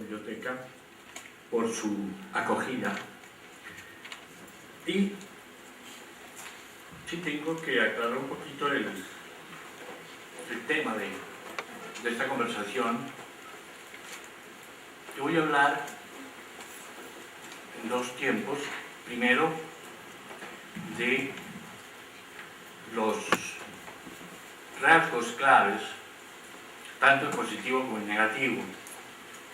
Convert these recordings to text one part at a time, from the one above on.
biblioteca por su acogida. Y sí tengo que aclarar un poquito el tema de esta conversación. Yo voy a hablar en dos tiempos. Primero, de los rasgos claves, tanto en positivo como en negativo,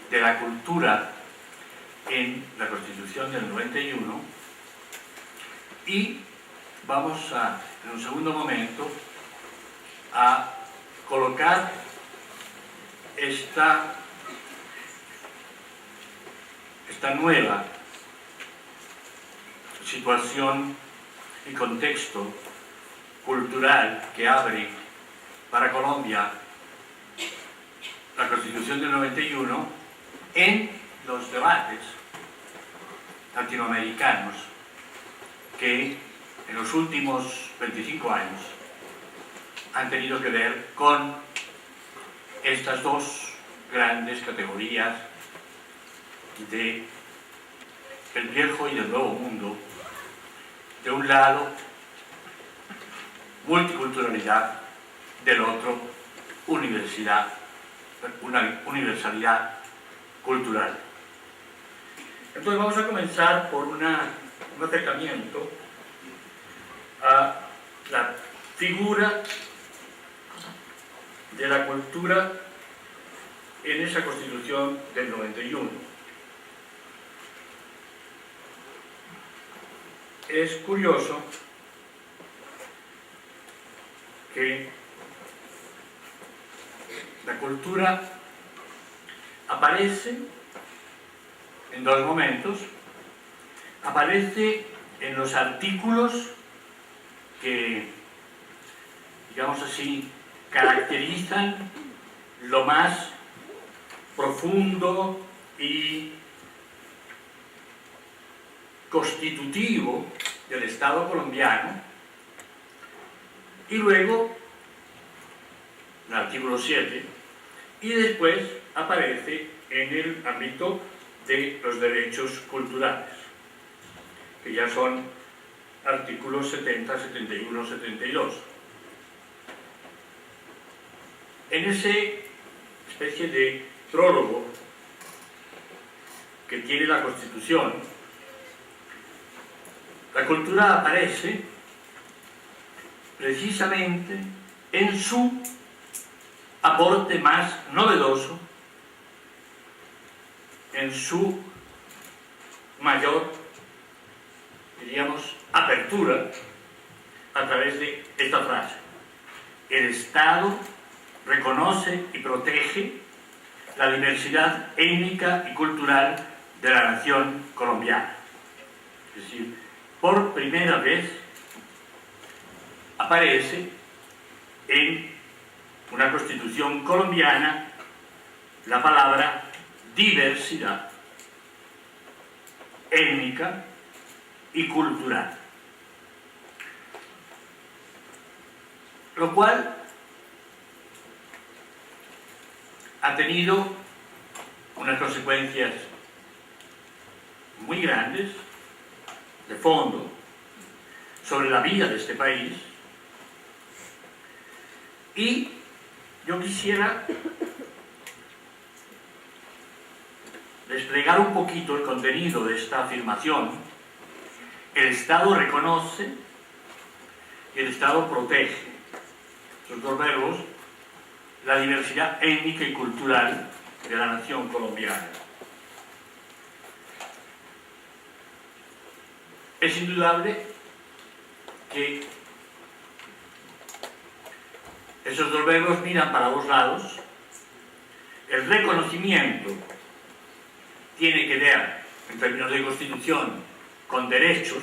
de la cultura en la Constitución del 91, y vamos a, en un segundo momento, a colocar esta nueva situación y contexto cultural que abre para Colombia la Constitución del 91 en los debates latinoamericanos que en los últimos 25 años han tenido que ver con estas dos grandes categorías de el viejo y del nuevo mundo. De un lado, multiculturalidad; del otro, una universalidad cultural. Entonces vamos a comenzar por un acercamiento a la figura de la cultura en esa Constitución del 91. Es curioso que la cultura aparece en dos momentos. Aparece en los artículos que, digamos así, caracterizan lo más profundo y constitutivo del Estado colombiano, y luego en el artículo 7, y después aparece en el ámbito de los derechos culturales, que ya son artículos 70, 71, 72. En ese especie de prólogo que tiene la Constitución, la cultura aparece precisamente en su aporte más novedoso, en su mayor, diríamos, apertura, a través de esta frase: el Estado reconoce y protege la diversidad étnica y cultural de la nación colombiana. Es decir, por primera vez aparece en una Constitución colombiana la palabra diversidad étnica y cultural, lo cual ha tenido unas consecuencias muy grandes, de fondo, sobre la vida de este país. Y yo quisiera desplegar un poquito el contenido de esta afirmación: el Estado reconoce y el Estado protege, esos dos verbos, la diversidad étnica y cultural de la nación colombiana. Es indudable que esos dos verbos miran para dos lados. El reconocimiento tiene que ver, en términos de Constitución, con derechos.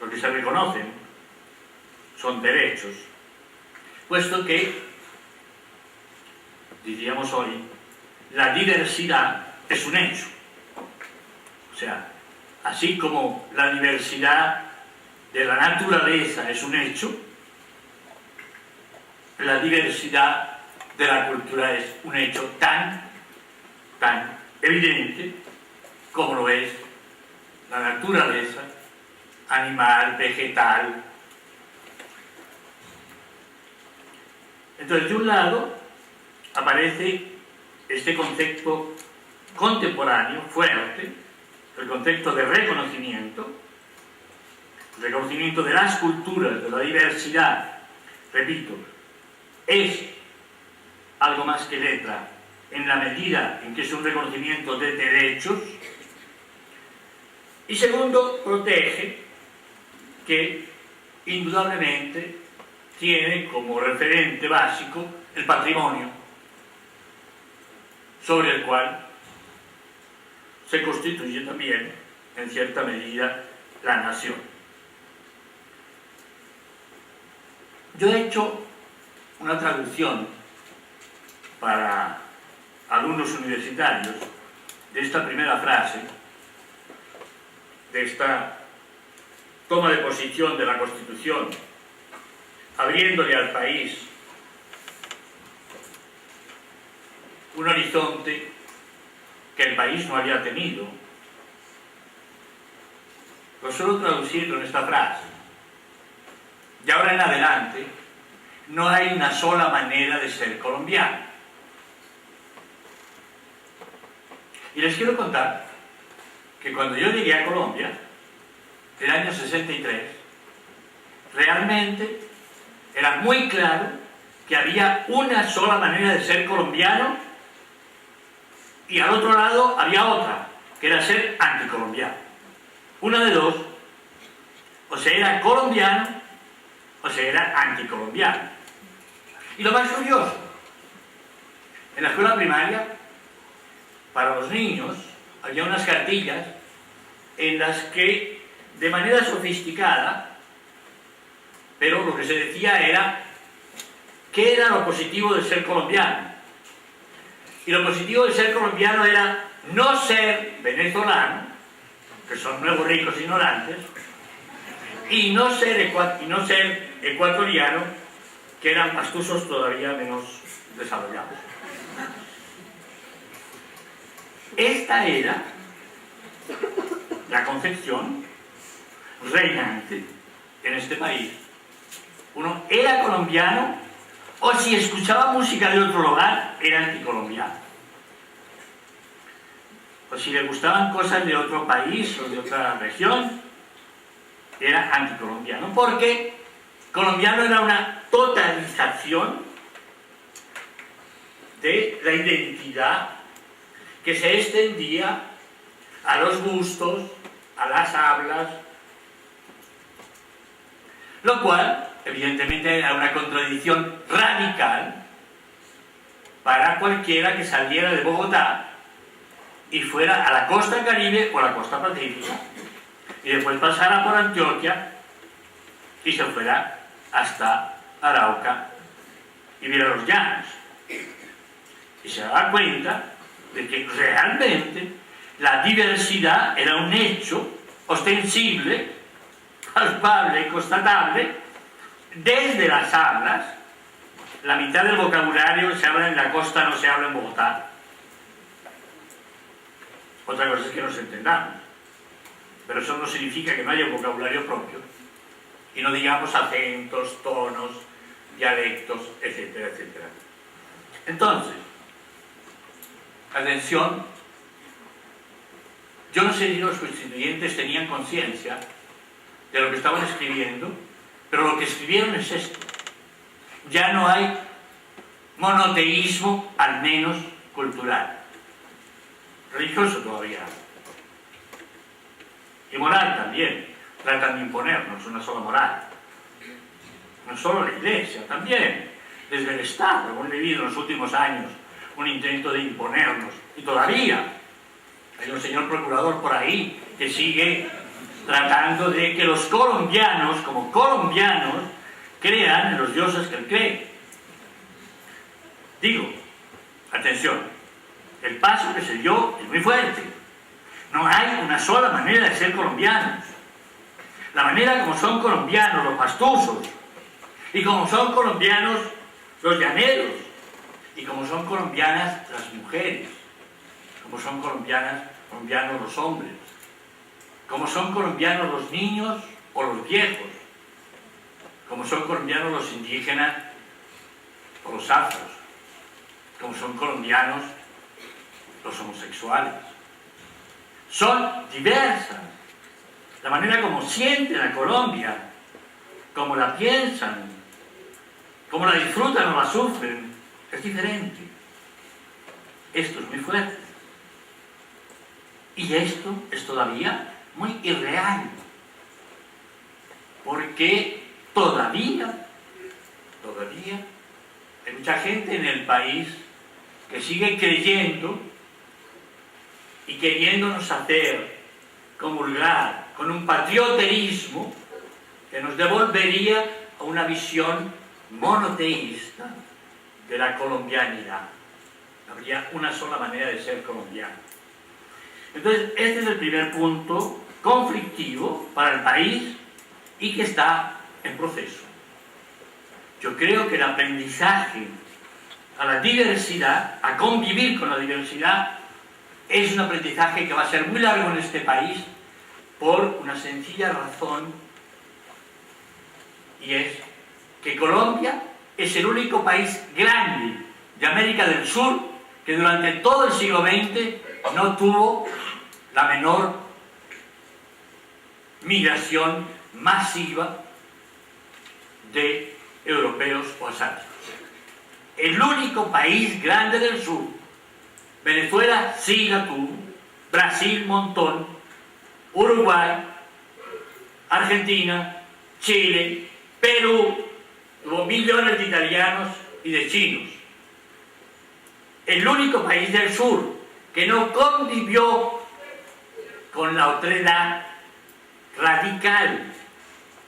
Lo que se reconocen son derechos, puesto que, diríamos hoy, la diversidad es un hecho. O sea, así como la diversidad de la naturaleza es un hecho, la diversidad de la cultura es un hecho tan tan evidente como lo es la naturaleza animal, vegetal. Entonces, de un lado aparece este concepto contemporáneo, fuerte, el concepto de reconocimiento de las culturas, de la diversidad. Repito, es algo más que letra, en la medida en que es un reconocimiento de derechos. Y segundo, protege, que indudablemente tiene como referente básico el patrimonio, sobre el cual se constituye también, en cierta medida, la nación. Yo he hecho una traducción para alumnos universitarios de esta primera frase, de esta toma de posición de la Constitución, abriéndole al país un horizonte que el país no había tenido. Lo suelo traducir con esta frase: de ahora en adelante no hay una sola manera de ser colombiano. Y les quiero contar que cuando yo llegué a Colombia, el año 63, realmente era muy claro que había una sola manera de ser colombiano, y al otro lado había otra, que era ser anticolombiano. Una de dos: o se era colombiano o se era anticolombiano. Y lo más curioso, en la escuela primaria, para los niños, había unas cartillas en las que, de manera sofisticada, pero lo que se decía era qué era lo positivo de ser colombiano. Y lo positivo de ser colombiano era no ser venezolano, que son nuevos ricos ignorantes, y no ser ecuatoriano, que eran pastusos todavía menos desarrollados. Esta era la concepción reinante en este país. Uno era colombiano, o si escuchaba música de otro lugar, era anticolombiano. O si le gustaban cosas de otro país o de otra región, era anticolombiano. Porque colombiano era una totalización de la identidad que se extendía a los gustos, a las hablas, lo cual evidentemente era una contradicción radical para cualquiera que saliera de Bogotá y fuera a la costa caribe o a la costa pacífica, y después pasara por Antioquia y se fuera hasta Arauca y viera los llanos, y se daba cuenta de que realmente la diversidad era un hecho ostensible, palpable y constatable desde las hablas. La mitad del vocabulario se habla en la costa, no se habla en Bogotá. Otra cosa es que nos entendamos, pero eso no significa que no haya un vocabulario propio y no digamos acentos, tonos, dialectos, etcétera, etcétera. Entonces, atención, yo no sé si los constituyentes tenían conciencia de lo que estaban escribiendo, pero lo que escribieron es esto: ya no hay monoteísmo, al menos cultural. Religioso todavía, y moral también. Tratan de imponernos una sola moral, no solo la Iglesia, también desde el Estado. Hemos vivido en los últimos años un intento de imponernos, y todavía hay un señor procurador por ahí que sigue tratando de que los colombianos, como colombianos, crean en los dioses que él cree. Digo, atención, el paso que se dio es muy fuerte. No hay una sola manera de ser colombianos. La manera como son colombianos los pastusos, y como son colombianos los llaneros, y como son colombianas las mujeres, como son colombianos los hombres, como son colombianos los niños o los viejos, como son colombianos los indígenas o los afros, como son colombianos los homosexuales. Son diversas. La manera como sienten a Colombia, como la piensan, como la disfrutan o la sufren, es diferente. Esto es muy fuerte. Y esto es todavía muy irreal. Porque todavía hay mucha gente en el país que sigue creyendo y queriéndonos hacer comulgar con un patrioterismo que nos devolvería a una visión monoteísta de la colombianidad. Habría una sola manera de ser colombiano. Entonces, este es el primer punto conflictivo para el país y que está en proceso. Yo creo que el aprendizaje a la diversidad, a convivir con la diversidad, es un aprendizaje que va a ser muy largo en este país por una sencilla razón, y es que Colombia es el único país grande de América del Sur que durante todo el siglo XX no tuvo la menor migración masiva de europeos o asiáticos. El único país grande del sur. Venezuela sí la tuvo, Brasil montón, Uruguay, Argentina, Chile, Perú, tuvo millones de italianos y de chinos. El único país del sur que no convivió con la otredad radical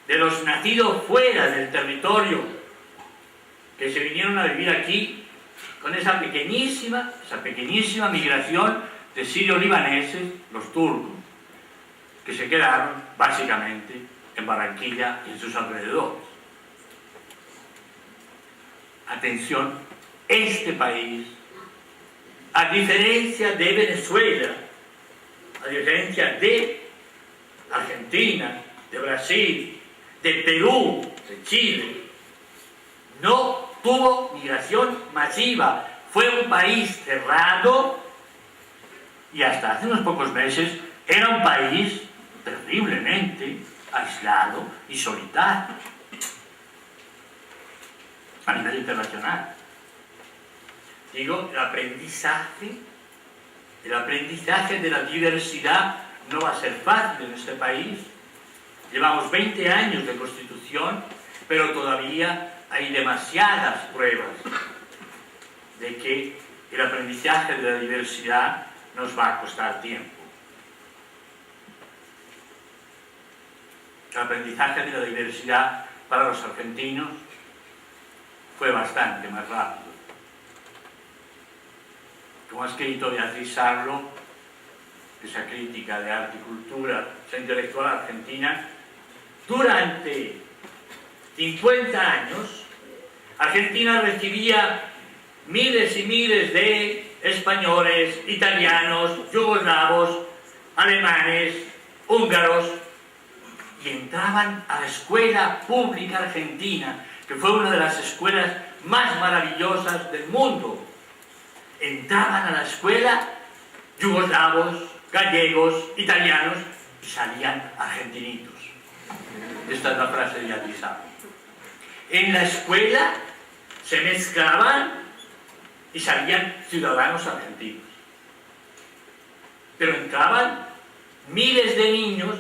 de los nacidos fuera del territorio, que se vinieron a vivir aquí con esa pequeñísima migración de sirio-libaneses, los turcos, que se quedaron básicamente en Barranquilla y en sus alrededores. Atención, este país, a diferencia de Venezuela, a diferencia de Argentina, de Brasil, de Perú, de Chile, no tuvo migración masiva. Fue un país cerrado y hasta hace unos pocos meses era un país terriblemente aislado y solitario a nivel internacional. Digo, el aprendizaje de la diversidad no va a ser fácil en este país. Llevamos 20 años de Constitución, pero todavía hay demasiadas pruebas de que el aprendizaje de la diversidad nos va a costar tiempo. El aprendizaje de la diversidad para los argentinos fue bastante más rápido. Como ha escrito Beatriz Sarlo, esa crítica de arte y cultura, esa intelectual argentina, durante 50 años, Argentina recibía miles y miles de españoles, italianos, yugoslavos, alemanes, húngaros, y entraban a la escuela pública argentina, que fue una de las escuelas más maravillosas del mundo. Entraban a la escuela yugoslavos, gallegos, italianos, y salían argentinitos. Esta es la frase de Beatriz Sarlo. En la escuela se mezclaban y salían ciudadanos argentinos. Pero entraban miles de niños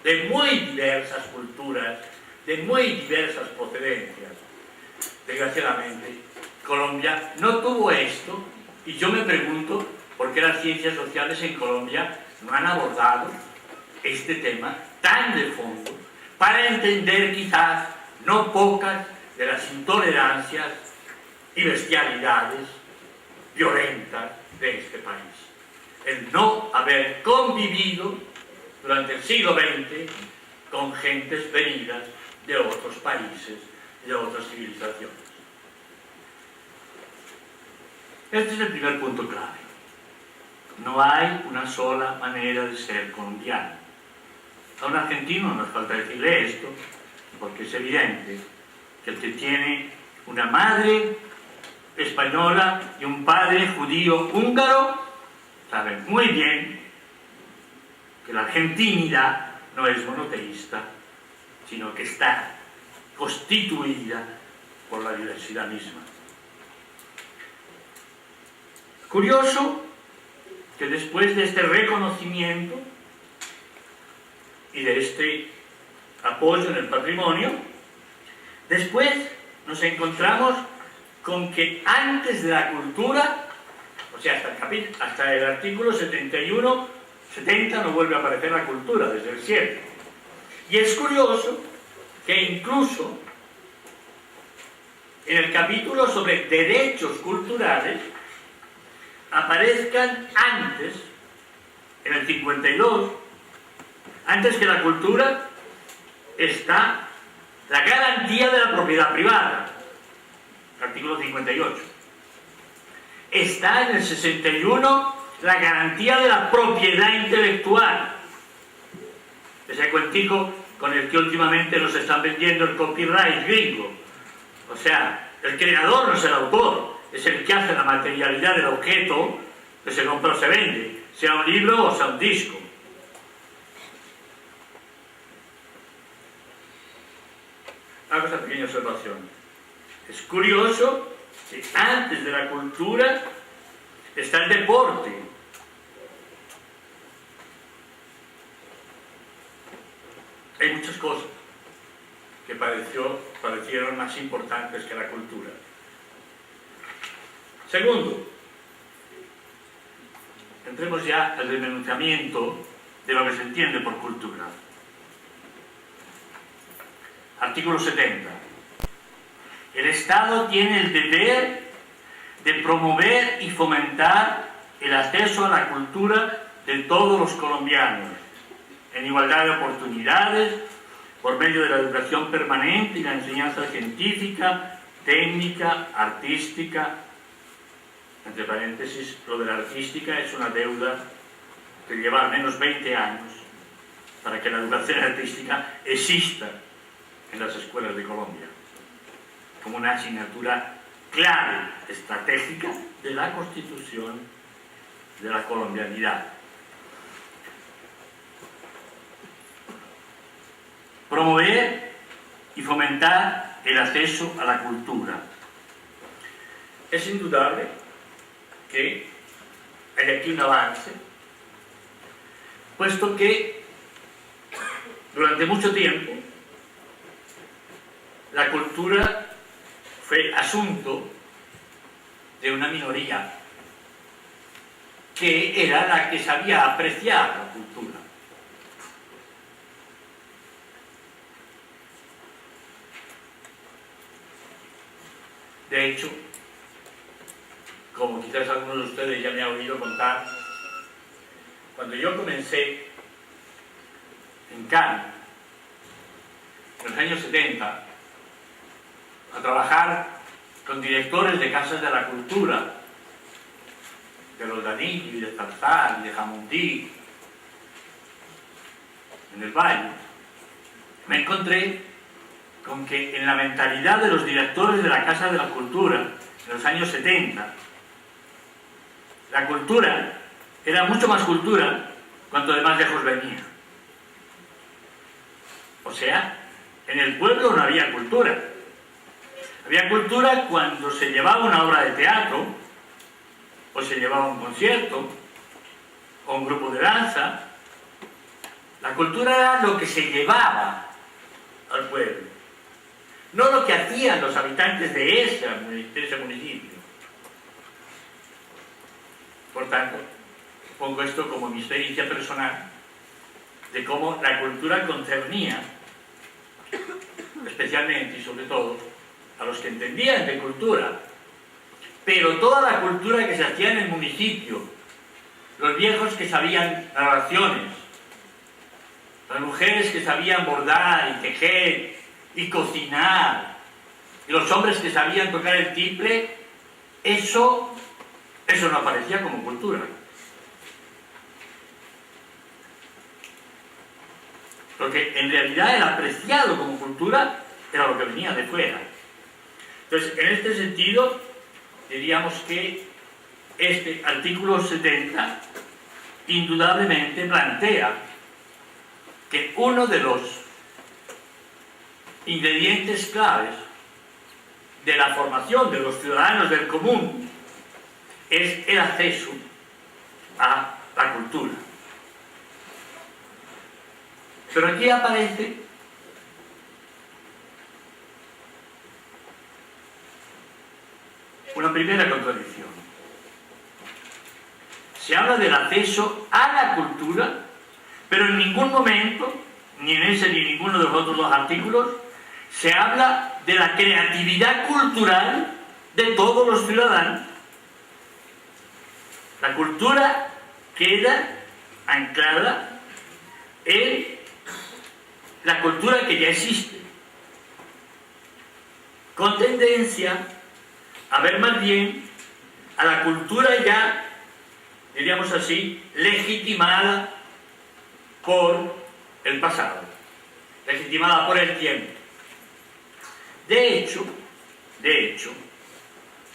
de muy diversas culturas, de muy diversas procedencias. Desgraciadamente, Colombia no tuvo esto, y yo me pregunto por qué las ciencias sociales en Colombia no han abordado este tema tan de fondo para entender quizás no pocas de las intolerancias y bestialidades violentas de este país. El no haber convivido durante el siglo XX con gentes venidas de otros países y de otras civilizaciones. Este es el primer punto clave. No hay una sola manera de ser colombiano. A un argentino no nos falta decirle esto, porque es evidente que el que tiene una madre española y un padre judío húngaro sabe muy bien que la argentinidad no es monoteísta, sino que está constituida por la diversidad misma. Curioso que después de este reconocimiento y de este apoyo en el patrimonio, después nos encontramos con que antes de la cultura, o sea, hasta el artículo 71, 70 no vuelve a aparecer la cultura, desde el 7. Y es curioso que incluso en el capítulo sobre derechos culturales aparezcan antes, en el 52, antes que la cultura, está la garantía de la propiedad privada, artículo 58. Está en el 61 la garantía de la propiedad intelectual, ese cuentico con el que últimamente nos están vendiendo el copyright gringo. O sea, el creador no es el autor, es el que hace la materialidad del objeto que se compra o se vende, sea un libro o sea un disco. Hago esa pequeña observación. Es curioso que antes de la cultura está el deporte. Hay muchas cosas que parecieron más importantes que la cultura. Segundo, entremos ya al desmenuzamiento de lo que se entiende por cultura. Artículo 70. El Estado tiene el deber de promover y fomentar el acceso a la cultura de todos los colombianos, en igualdad de oportunidades, por medio de la educación permanente y la enseñanza científica, técnica, artística. Entre paréntesis, lo de la artística es una deuda que lleva al menos 20 años para que la educación artística exista en las escuelas de Colombia, como una asignatura clave, estratégica de la constitución de la colombianidad. Promover y fomentar el acceso a la cultura. Es indudable que hay aquí un avance, puesto que durante mucho tiempo la cultura fue asunto de una minoría que era la que sabía apreciar la cultura. De hecho, como quizás algunos de ustedes ya me han oído contar, cuando yo comencé en Cali, en los años 70, a trabajar con directores de casas de la cultura, de los Danillo y de Zarzal y de Jamundí, en el Valle, me encontré con que en la mentalidad de los directores de la Casa de la Cultura, en los años 70, la cultura era mucho más cultura cuanto de más lejos venía. O sea, en el pueblo no había cultura. Había cultura cuando se llevaba una obra de teatro, o se llevaba un concierto, o un grupo de danza. La cultura era lo que se llevaba al pueblo, no lo que hacían los habitantes de ese municipio. Por tanto, pongo esto como mi experiencia personal de cómo la cultura concernía, especialmente y sobre todo, a los que entendían de cultura, pero toda la cultura que se hacía en el municipio, los viejos que sabían narraciones, las mujeres que sabían bordar y tejer y cocinar, y los hombres que sabían tocar el timbre, eso no aparecía como cultura. Lo que en realidad era apreciado como cultura era lo que venía de fuera. Entonces, en este sentido, diríamos que este artículo 70 indudablemente plantea que uno de los ingredientes claves de la formación de los ciudadanos del común es el acceso a la cultura. Pero aquí aparece una primera contradicción. Se habla del acceso a la cultura, pero en ningún momento, ni en ese ni en ninguno de los otros dos artículos, se habla de la creatividad cultural de todos los ciudadanos. La cultura queda anclada en la cultura que ya existe, con tendencia a ver más bien a la cultura ya, diríamos así, legitimada por el pasado, legitimada por el tiempo. De hecho,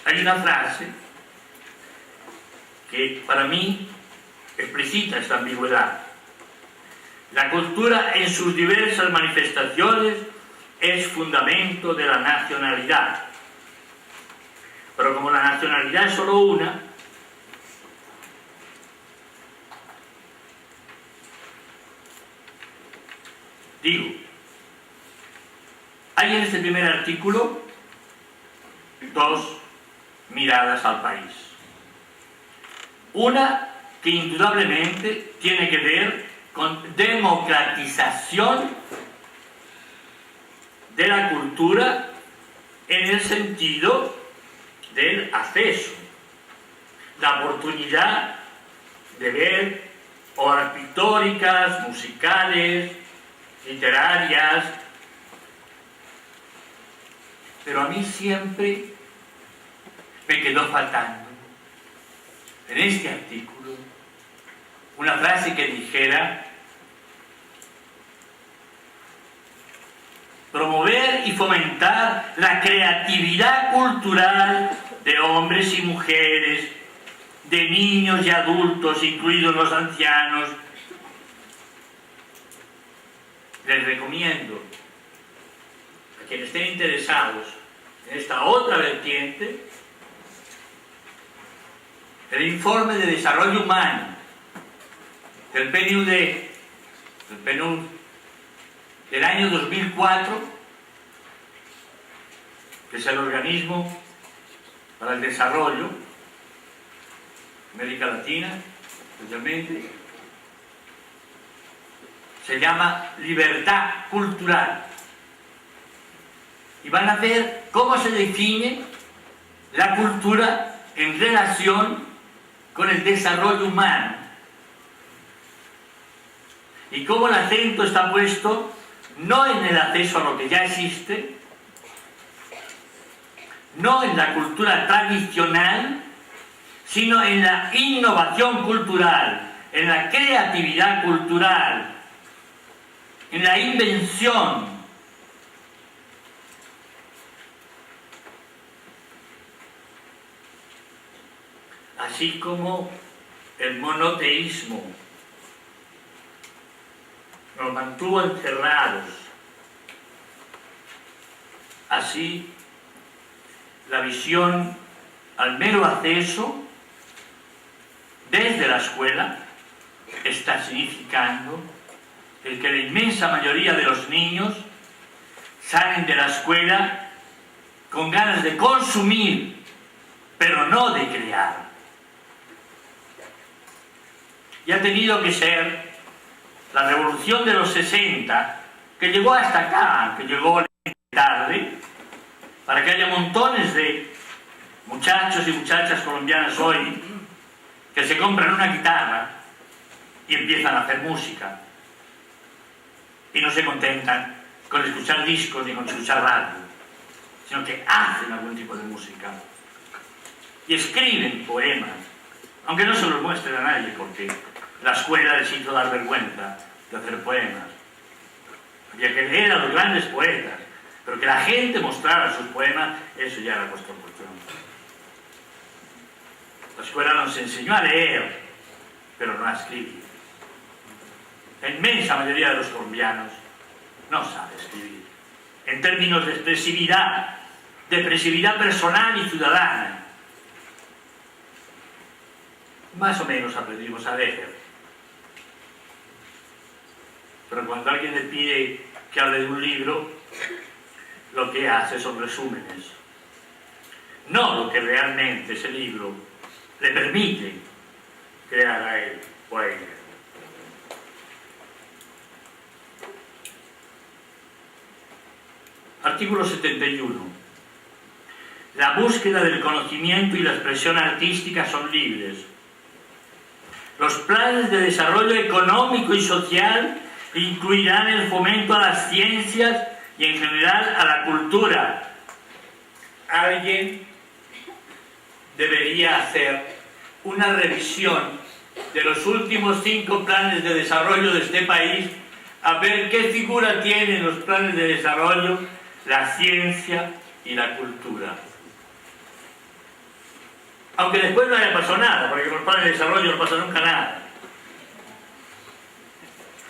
hay una frase que para mí explicita esta ambigüedad. La cultura en sus diversas manifestaciones es fundamento de la nacionalidad. Pero como la nacionalidad es solo una, digo, hay en este primer artículo dos miradas al país. Una que indudablemente tiene que ver con democratización de la cultura en el sentido del acceso, la oportunidad de ver obras pictóricas, musicales, literarias. Pero a mí siempre me quedó faltando en este artículo una frase que dijera: promover y fomentar la creatividad cultural de hombres y mujeres, de niños y adultos, incluidos los ancianos. Les recomiendo a quienes estén interesados en esta otra vertiente el informe de desarrollo humano del PNUD del año 2004, que es el organismo para el desarrollo de América Latina, especialmente. Se llama Libertad Cultural. Y van a ver cómo se define la cultura en relación con el desarrollo humano. Y cómo el acento está puesto no en el acceso a lo que ya existe, no en la cultura tradicional, sino en la innovación cultural, en la creatividad cultural, en la invención. Así como el monoteísmo nos mantuvo encerrados, así la visión al mero acceso desde la escuela está significando el que la inmensa mayoría de los niños salen de la escuela con ganas de consumir, pero no de crear. Y ha tenido que ser la revolución de los 60, que llegó hasta acá, que llegó tarde, para que haya montones de muchachos y muchachas colombianas hoy que se compran una guitarra y empiezan a hacer música. Y no se contentan con escuchar discos ni con escuchar radio, sino que hacen algún tipo de música. Y escriben poemas, aunque no se los muestren a nadie, porque la escuela les hizo dar vergüenza de hacer poemas. había que leer a los grandes poetas, pero que la gente mostrara sus poemas, eso ya era cuestión. La escuela nos enseñó a leer, pero no a escribir. La inmensa mayoría de los colombianos no sabe escribir, en términos de expresividad personal y ciudadana. Más o menos aprendimos a leer, pero cuando alguien le pide que hable de un libro, lo que hace son resúmenes, no lo que realmente ese libro le permite crear a él o a ella. Artículo 71. La búsqueda del conocimiento y la expresión artística son libres. Los planes de desarrollo económico y social incluirán el fomento a las ciencias y en general a la cultura. Alguien debería hacer una revisión de los últimos 5 planes de desarrollo de este país, a ver qué figura tienen los planes de desarrollo la ciencia y la cultura. Aunque después no haya pasado nada, porque con los planes de desarrollo no pasa nunca nada.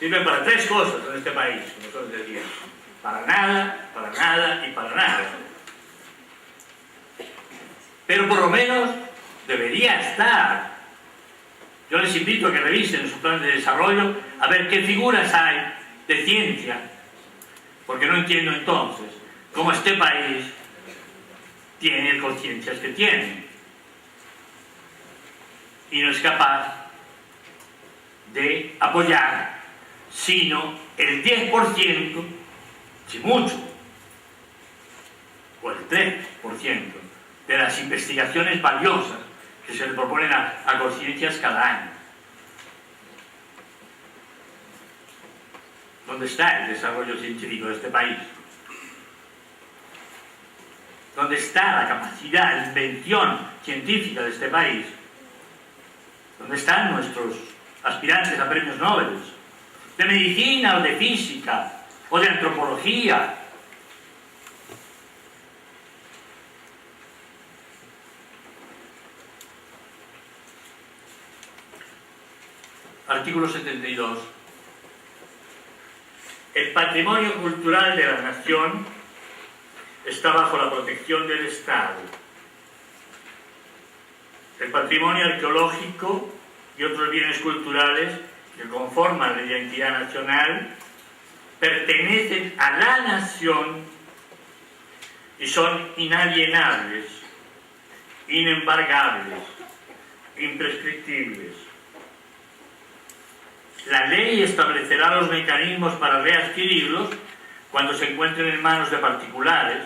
Sirven para 3 cosas en este país, como suelen decir. Para nada, para nada y para nada. Pero por lo menos debería estar. Yo les invito a que revisen sus planes de desarrollo, a ver qué figuras hay de ciencia, porque no entiendo entonces cómo este país tiene conciencias que tiene y no es capaz de apoyar sino el 10%, si mucho, o el 3% de las investigaciones valiosas que se le proponen a conciencias cada año. ¿Dónde está el desarrollo científico de este país? ¿Dónde está la capacidad de invención científica de este país? ¿Dónde están nuestros aspirantes a premios Nobel? ¿De medicina o de física o de antropología? Artículo 72. El patrimonio cultural de la nación está bajo la protección del Estado. El patrimonio arqueológico y otros bienes culturales que conforman la identidad nacional pertenecen a la nación y son inalienables, inembargables, imprescriptibles. La ley establecerá los mecanismos para readquirirlos cuando se encuentren en manos de particulares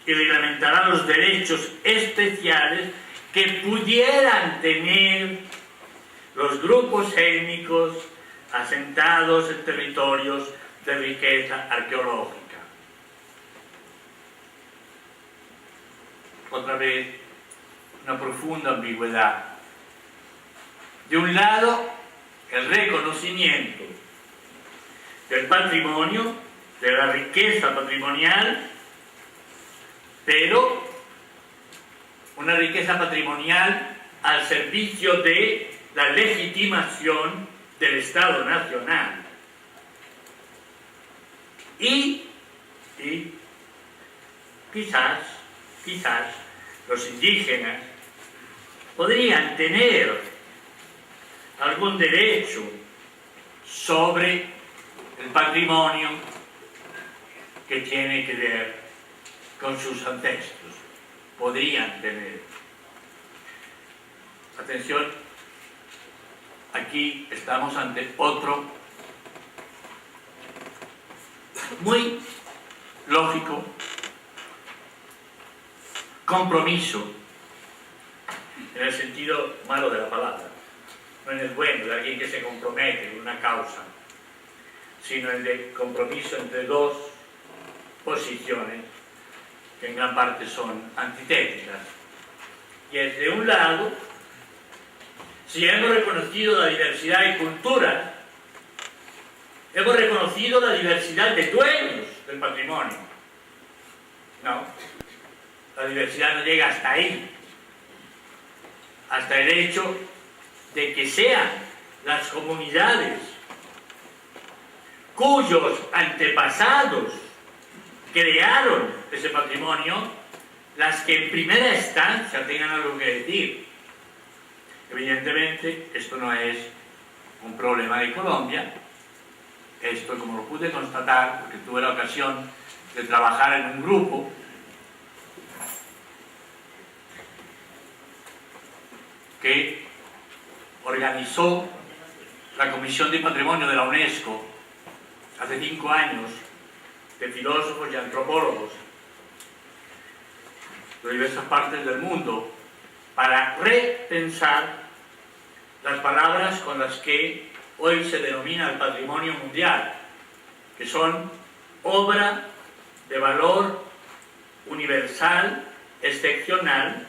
y reglamentará los derechos especiales que pudieran tener los grupos étnicos asentados en territorios de riqueza arqueológica. Otra vez, una profunda ambigüedad. De un lado, el reconocimiento del patrimonio, de la riqueza patrimonial, pero una riqueza patrimonial al servicio de la legitimación del Estado Nacional. Y quizás los indígenas podrían tener algún derecho sobre el patrimonio que tiene que ver con sus ancestros. Podrían tener. Atención, aquí estamos ante otro muy lógico compromiso, en el sentido malo de la palabra, no en el bueno, de alguien que se compromete con una causa, sino el de compromiso entre dos posiciones que en gran parte son antitéticas. Y es, de un lado, si hemos reconocido la diversidad de culturas, Hemos reconocido la diversidad de dueños del patrimonio. No, la diversidad no llega hasta ahí, hasta el hecho de que sean las comunidades cuyos antepasados crearon ese patrimonio las que en primera instancia tengan algo que decir. Evidentemente, esto no es un problema de Colombia. Esto, como lo pude constatar, porque tuve la ocasión de trabajar en un grupo que organizó la Comisión de Patrimonio de la UNESCO hace 5 años, de filósofos y antropólogos de diversas partes del mundo, para repensar las palabras con las que hoy se denomina el patrimonio mundial, que son obra de valor universal, excepcional.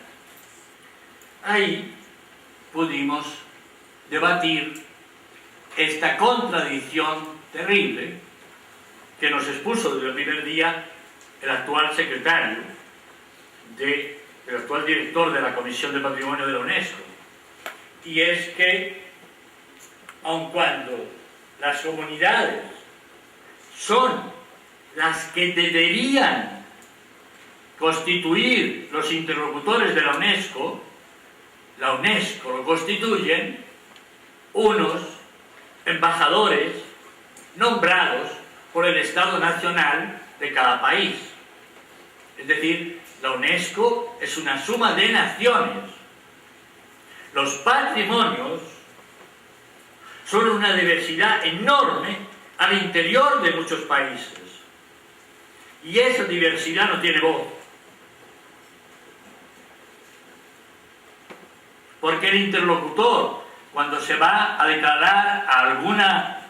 Ahí pudimos debatir esta contradicción terrible que nos expuso desde el primer día el actual secretario, el actual director de la Comisión de Patrimonio de la UNESCO, y es que aun cuando las comunidades son las que deberían constituir los interlocutores de la UNESCO lo constituyen unos embajadores nombrados por el Estado Nacional de cada país. Es decir, la UNESCO es una suma de naciones. Los patrimonios son una diversidad enorme al interior de muchos países. Y esa diversidad no tiene voz. Porque el interlocutor, cuando se va a declarar a alguna,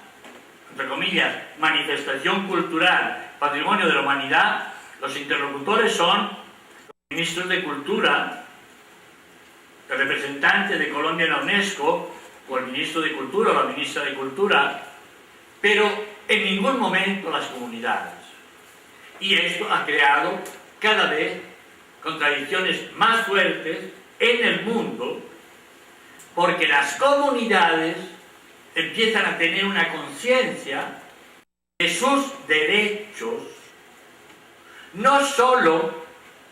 entre comillas, manifestación cultural, patrimonio de la humanidad, los interlocutores son los ministros de Cultura, el representante de Colombia en la UNESCO, o el ministro de Cultura o la ministra de Cultura, pero en ningún momento las comunidades. Y esto ha creado cada vez contradicciones más fuertes en el mundo, porque las comunidades empiezan a tener una conciencia de sus derechos, no solo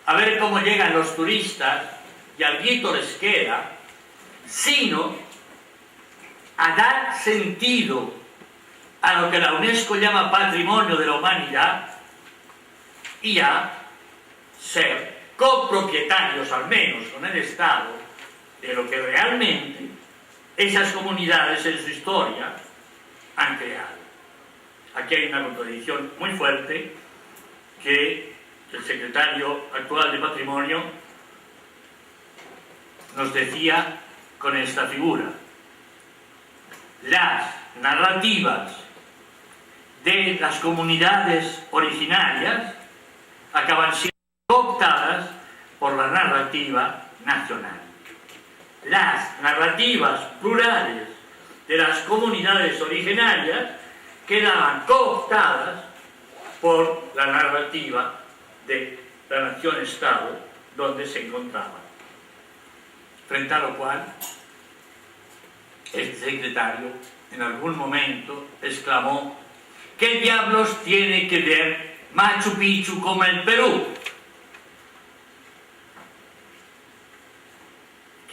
a ver cómo llegan los turistas y alguito les queda, sino a dar sentido a lo que la UNESCO llama patrimonio de la humanidad y a ser copropietarios, al menos con el Estado, de lo que realmente esas comunidades en su historia han creado. Aquí hay una contradicción muy fuerte que el secretario actual de Patrimonio nos decía con esta figura. Las narrativas de las comunidades originarias acaban siendo cooptadas por la narrativa nacional. Las narrativas plurales de las comunidades originarias quedaban cooptadas por la narrativa de la nación-estado donde se encontraban. Frente a lo cual, el secretario en algún momento exclamó: ¿qué diablos tiene que ver Machu Picchu con el Perú?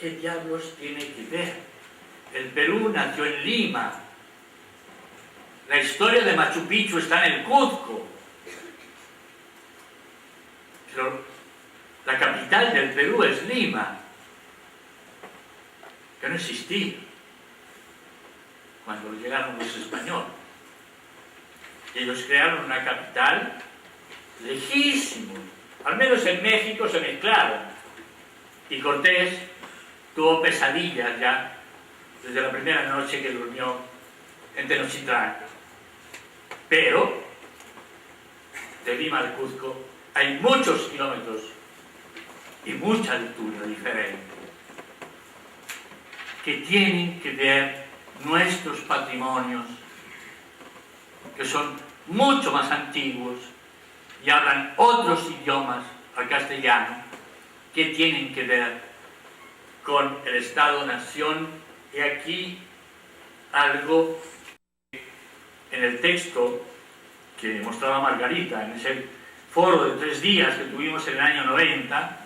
¿Qué diablos tiene que ver? El Perú nació en Lima. La historia de Machu Picchu está en el Cuzco. Pero la capital del Perú es Lima, que no existía cuando llegaron los españoles. Y ellos crearon una capital lejísimos. Al menos en México se mezclaron. Y Cortés tuvo pesadillas ya desde la primera noche que durmió en Tenochtitlán. Pero de Lima al Cuzco hay muchos kilómetros y mucha altura diferente que tienen que ver nuestros patrimonios que son mucho más antiguos y hablan otros idiomas al castellano que tienen que ver con el Estado-Nación. Y aquí algo en el texto que mostraba Margarita en ese foro de 3 días que tuvimos en el año 90,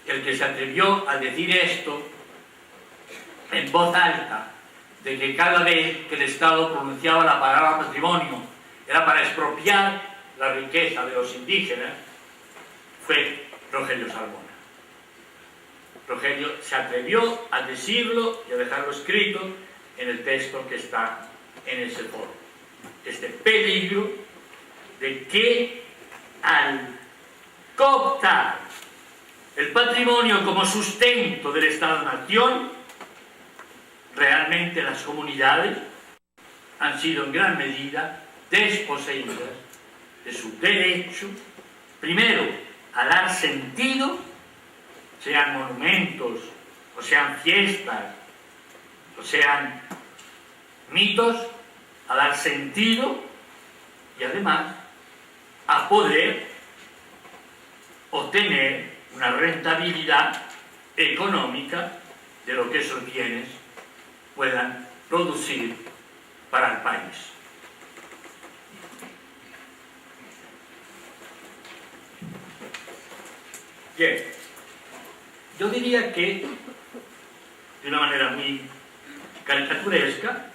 el que se atrevió a decir esto en voz alta, de que cada vez que el Estado pronunciaba la palabra patrimonio era para expropiar la riqueza de los indígenas, fue Rogelio Salmona. Rogelio se atrevió a decirlo y a dejarlo escrito en el texto que está en ese foro. Este peligro de que al cooptar el patrimonio como sustento del Estado-Nación, realmente las comunidades han sido en gran medida desposeídas de su derecho, primero, a dar sentido, sean monumentos, o sean fiestas, o sean mitos, a dar sentido y además a poder obtener una rentabilidad económica de lo que esos bienes puedan producir para el país. Bien, yo diría que, de una manera muy caricaturesca,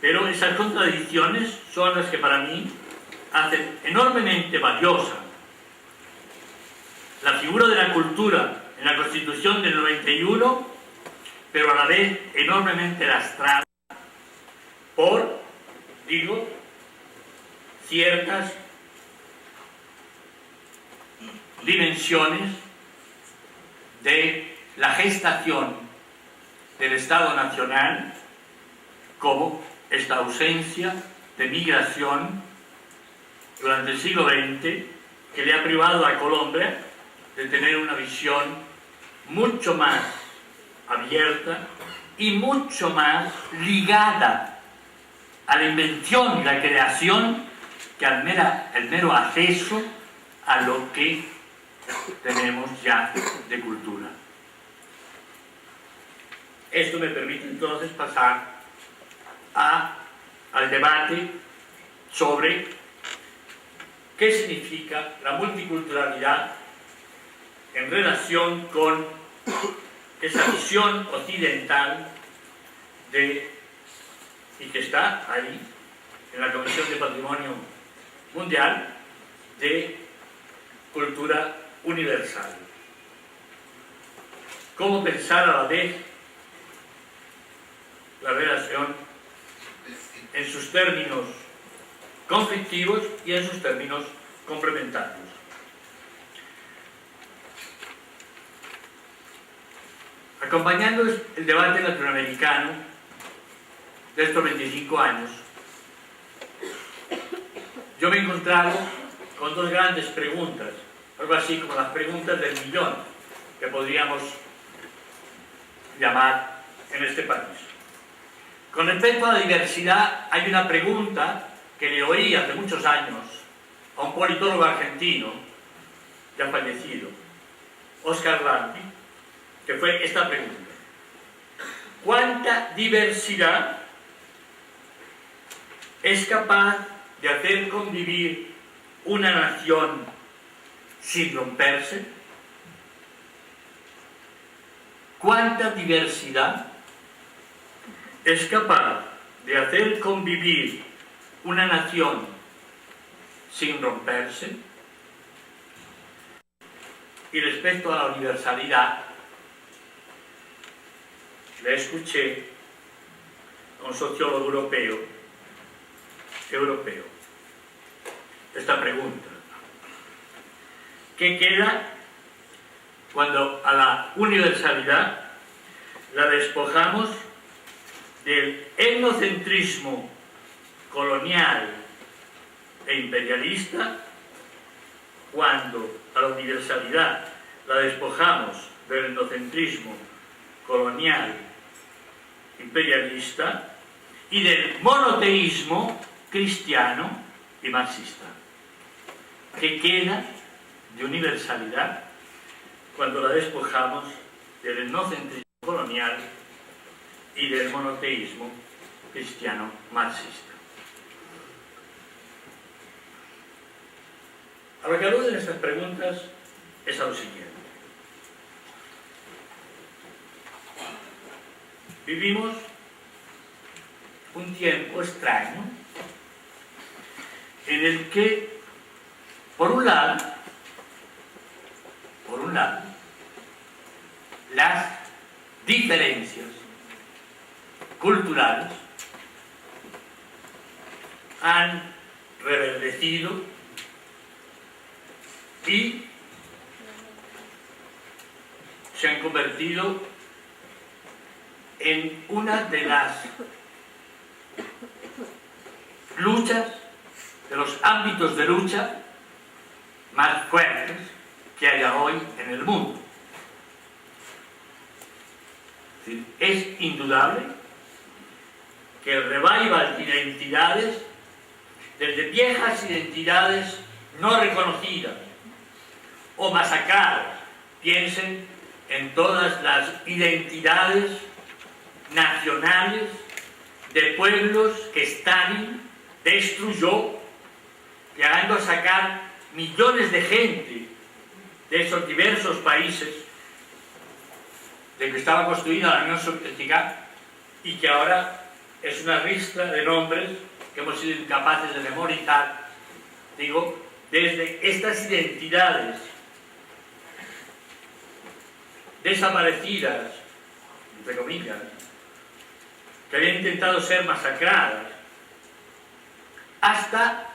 pero esas contradicciones son las que para mí hacen enormemente valiosa la figura de la cultura en la Constitución del 91, pero a la vez enormemente lastrada por, digo, ciertas dimensiones de la gestación del Estado Nacional, como esta ausencia de migración durante el siglo XX, que le ha privado a Colombia de tener una visión mucho más abierta y mucho más ligada a la invención y la creación que al mero acceso a lo que tenemos ya de cultura. Esto me permite entonces pasar al debate sobre qué significa la multiculturalidad en relación con esa visión occidental y que está ahí en la Comisión de Patrimonio Mundial, de cultura universal. Cómo pensar a la vez la relación en sus términos conflictivos y en sus términos complementarios. Acompañando el debate latinoamericano de estos 25 años, yo me he encontrado con 2 grandes preguntas, algo así como las preguntas del millón, que podríamos llamar en este país. Con respecto a la diversidad, hay una pregunta que le oí hace muchos años a un politólogo argentino, ya fallecido, Oscar Landi, que fue esta pregunta: ¿cuánta diversidad es capaz de hacer convivir una nación sin romperse? ¿Cuánta diversidad es capaz de hacer convivir una nación sin romperse? Y respecto a la universalidad, le escuché a un sociólogo europeo esta pregunta: ¿qué queda cuando a la universalidad la despojamos del etnocentrismo colonial e imperialista, cuando a la universalidad la despojamos del etnocentrismo colonial imperialista y del monoteísmo cristiano y marxista. ¿Qué queda de universalidad cuando la despojamos del etnocentrismo colonial y del monoteísmo cristiano marxista? A lo que aluden estas preguntas es a lo siguiente. Vivimos un tiempo extraño en el que, por un lado, las diferencias culturales han reverdecido y se han convertido en una de las luchas, de los ámbitos de lucha más fuertes que haya hoy en el mundo. Es indudable que el revival de identidades, desde viejas identidades no reconocidas o masacradas, piensen en todas las identidades nacionales de pueblos que Stalin destruyó, llegando a sacar millones de gente de esos diversos países de que estaba construida la Unión Soviética y que ahora es una ristra de nombres que hemos sido incapaces de memorizar, digo, desde estas identidades desaparecidas, entre comillas, que habían intentado ser masacradas, hasta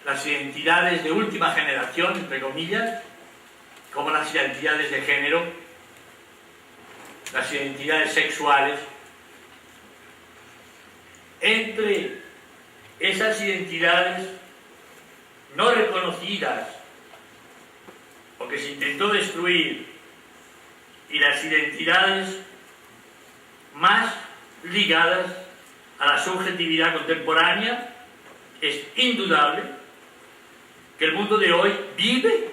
las identidades de última generación, entre comillas, como las identidades de género, las identidades sexuales. Entre esas identidades no reconocidas o que se intentó destruir y las identidades más ligadas a la subjetividad contemporánea, es indudable que el mundo de hoy vive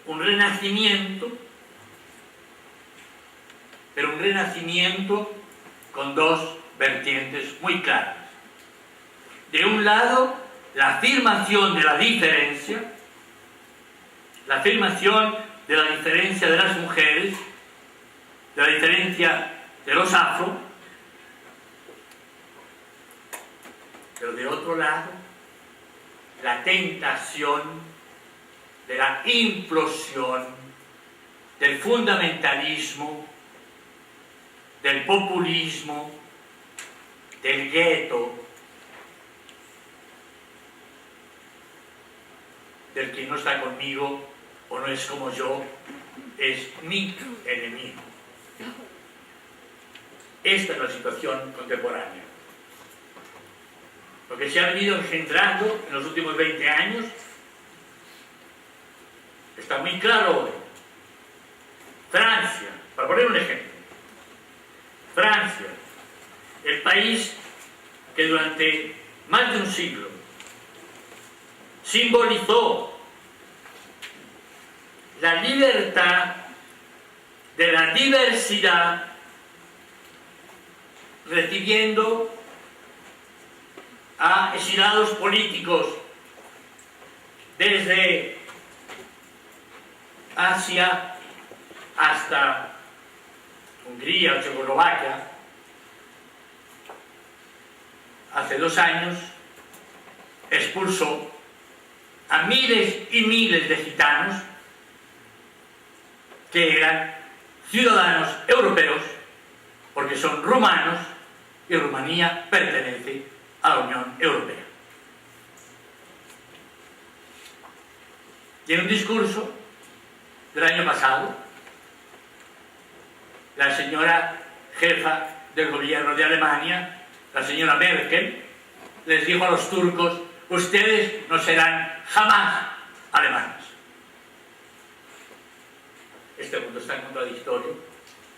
un renacimiento, pero un renacimiento con dos vertientes muy claras. De un lado, la afirmación de la diferencia, la afirmación de la diferencia de las mujeres, de la diferencia de los afro, pero de otro lado, la tentación de la implosión, del fundamentalismo, del populismo, del gueto, del que no está conmigo o no es como yo, es mi enemigo. Esta es la situación contemporánea. Lo que se ha venido engendrando en los últimos 20 años está muy claro hoy. Francia, para poner un ejemplo, Francia, el país que durante más de un siglo simbolizó la libertad de la diversidad, recibiendo a exilados políticos desde Asia hasta Hungría o Checoslovaquia. Hace 2 años expulsó a miles y miles de gitanos que eran ciudadanos europeos porque son rumanos y Rumanía pertenece a la Unión Europea. Tiene un discurso del año pasado, la señora jefa del gobierno de Alemania, la señora Merkel, les dijo a los turcos: ustedes no serán jamás alemanes. Este mundo es tan contradictorio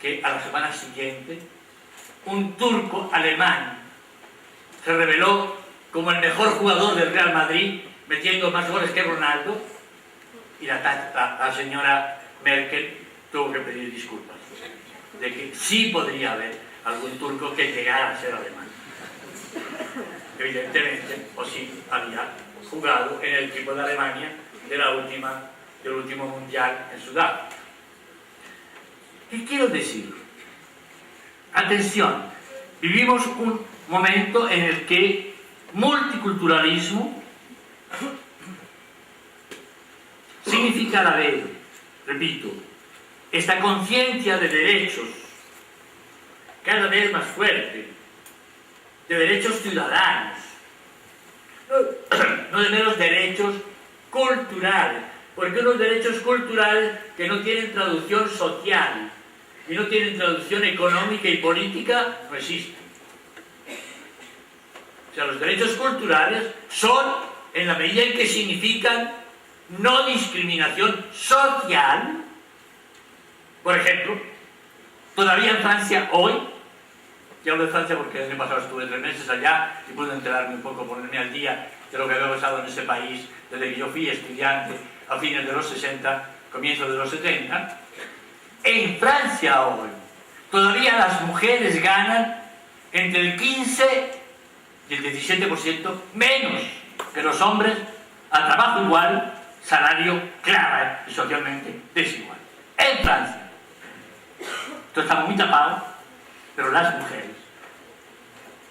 que a la semana siguiente un turco alemán se rebeló como el mejor jugador del Real Madrid, metiendo más goles que Ronaldo, y la señora Merkel tuvo que pedir disculpas de que sí podría haber algún turco que llegara a ser alemán. Evidentemente, o sí había jugado en el equipo de Alemania del último mundial en Sudáfrica. ¿Qué quiero decir? Atención, vivimos un momento en el que multiculturalismo significa a la vez, repito, esta conciencia de derechos cada vez más fuerte, de derechos ciudadanos, no de meros derechos culturales, porque unos derechos culturales que no tienen traducción social y no tienen traducción económica y política no existen. O sea, los derechos culturales son en la medida en que significan no discriminación social. Por ejemplo, todavía en Francia hoy, ya hablo de Francia porque el año pasado estuve 3 meses allá y pude enterarme un poco, ponerme al día de lo que había pasado en ese país desde que yo fui estudiante a fines de los 60, comienzos de los 70. En Francia hoy, todavía las mujeres ganan entre el 15 y el 17% menos que los hombres a trabajo igual, salario claro y socialmente desigual. En Francia. Esto está muy tapado, pero las mujeres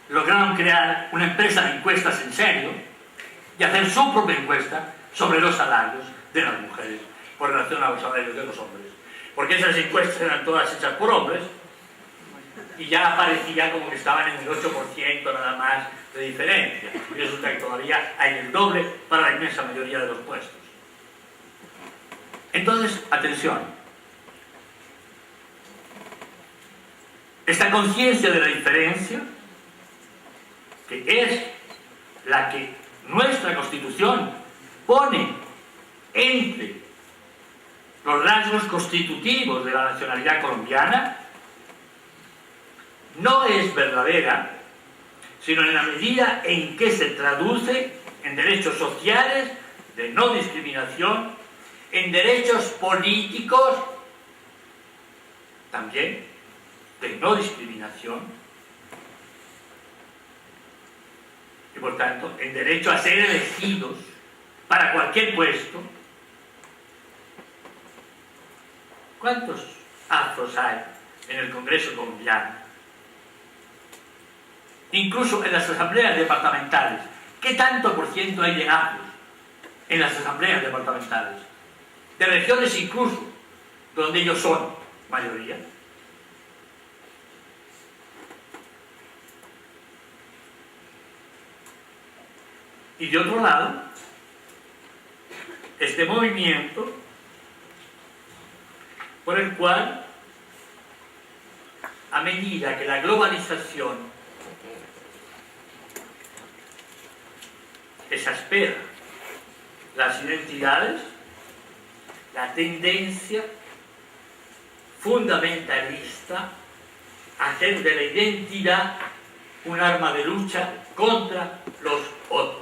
lograron crear una empresa de encuestas en serio y hacer su propia encuesta sobre los salarios de las mujeres por relación a los salarios de los hombres. Porque esas encuestas eran todas hechas por hombres y ya parecía como que estaban en el 8% nada más de diferencia. Y resulta que todavía hay el doble para la inmensa mayoría de los puestos. Entonces, atención. Esta conciencia de la diferencia, que es la que nuestra Constitución pone entre los rasgos constitutivos de la nacionalidad colombiana, no es verdadera, sino en la medida en que se traduce en derechos sociales de no discriminación, en derechos políticos también de no discriminación y por tanto en derecho a ser elegidos para cualquier puesto. ¿Cuántos afros hay en el Congreso colombiano? Incluso en las asambleas departamentales. ¿Qué tanto por ciento hay de afros en las asambleas departamentales? De regiones incluso donde ellos son mayoría. Y de otro lado, este movimiento por el cual, a medida que la globalización exaspera las identidades, la tendencia fundamentalista a hacer de la identidad un arma de lucha contra los otros.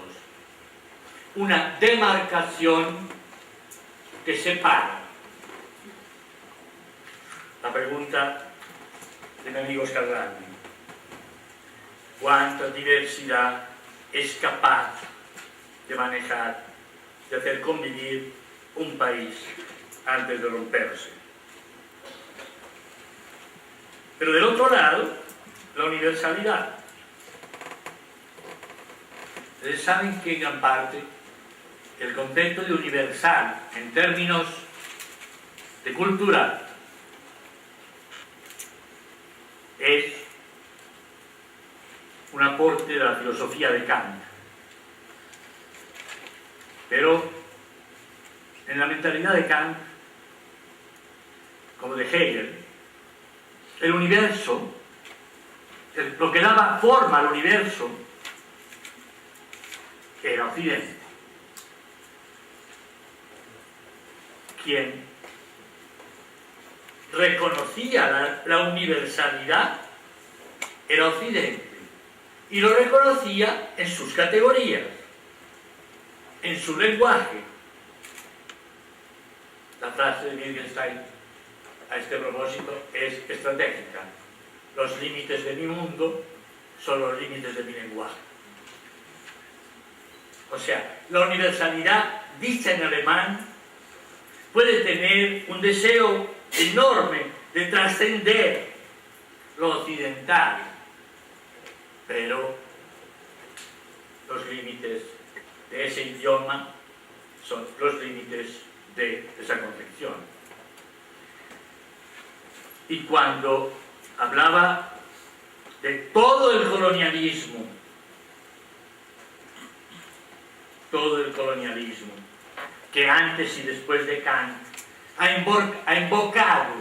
Una demarcación que separa. La pregunta de mi amigo Oscar Grande: ¿cuánta diversidad es capaz de manejar, de hacer convivir un país antes de romperse? Pero del otro lado, la universalidad. Ustedes saben que en gran parte el concepto de universal en términos de cultura es un aporte de la filosofía de Kant. Pero en la mentalidad de Kant, como de Hegel, el universo, lo que daba forma al universo, era Occidente. Quien reconocía la universalidad era Occidente. y lo reconocía en sus categorías, en su lenguaje. La frase de Wittgenstein a este propósito es estratégica. Los límites de mi mundo son los límites de mi lenguaje. O sea, la universalidad dicha en alemán puede tener un deseo enorme de trascender lo occidental, pero los límites de ese idioma son los límites de esa concepción. Y cuando hablaba de todo el colonialismo, que antes y después de Kant ha invocado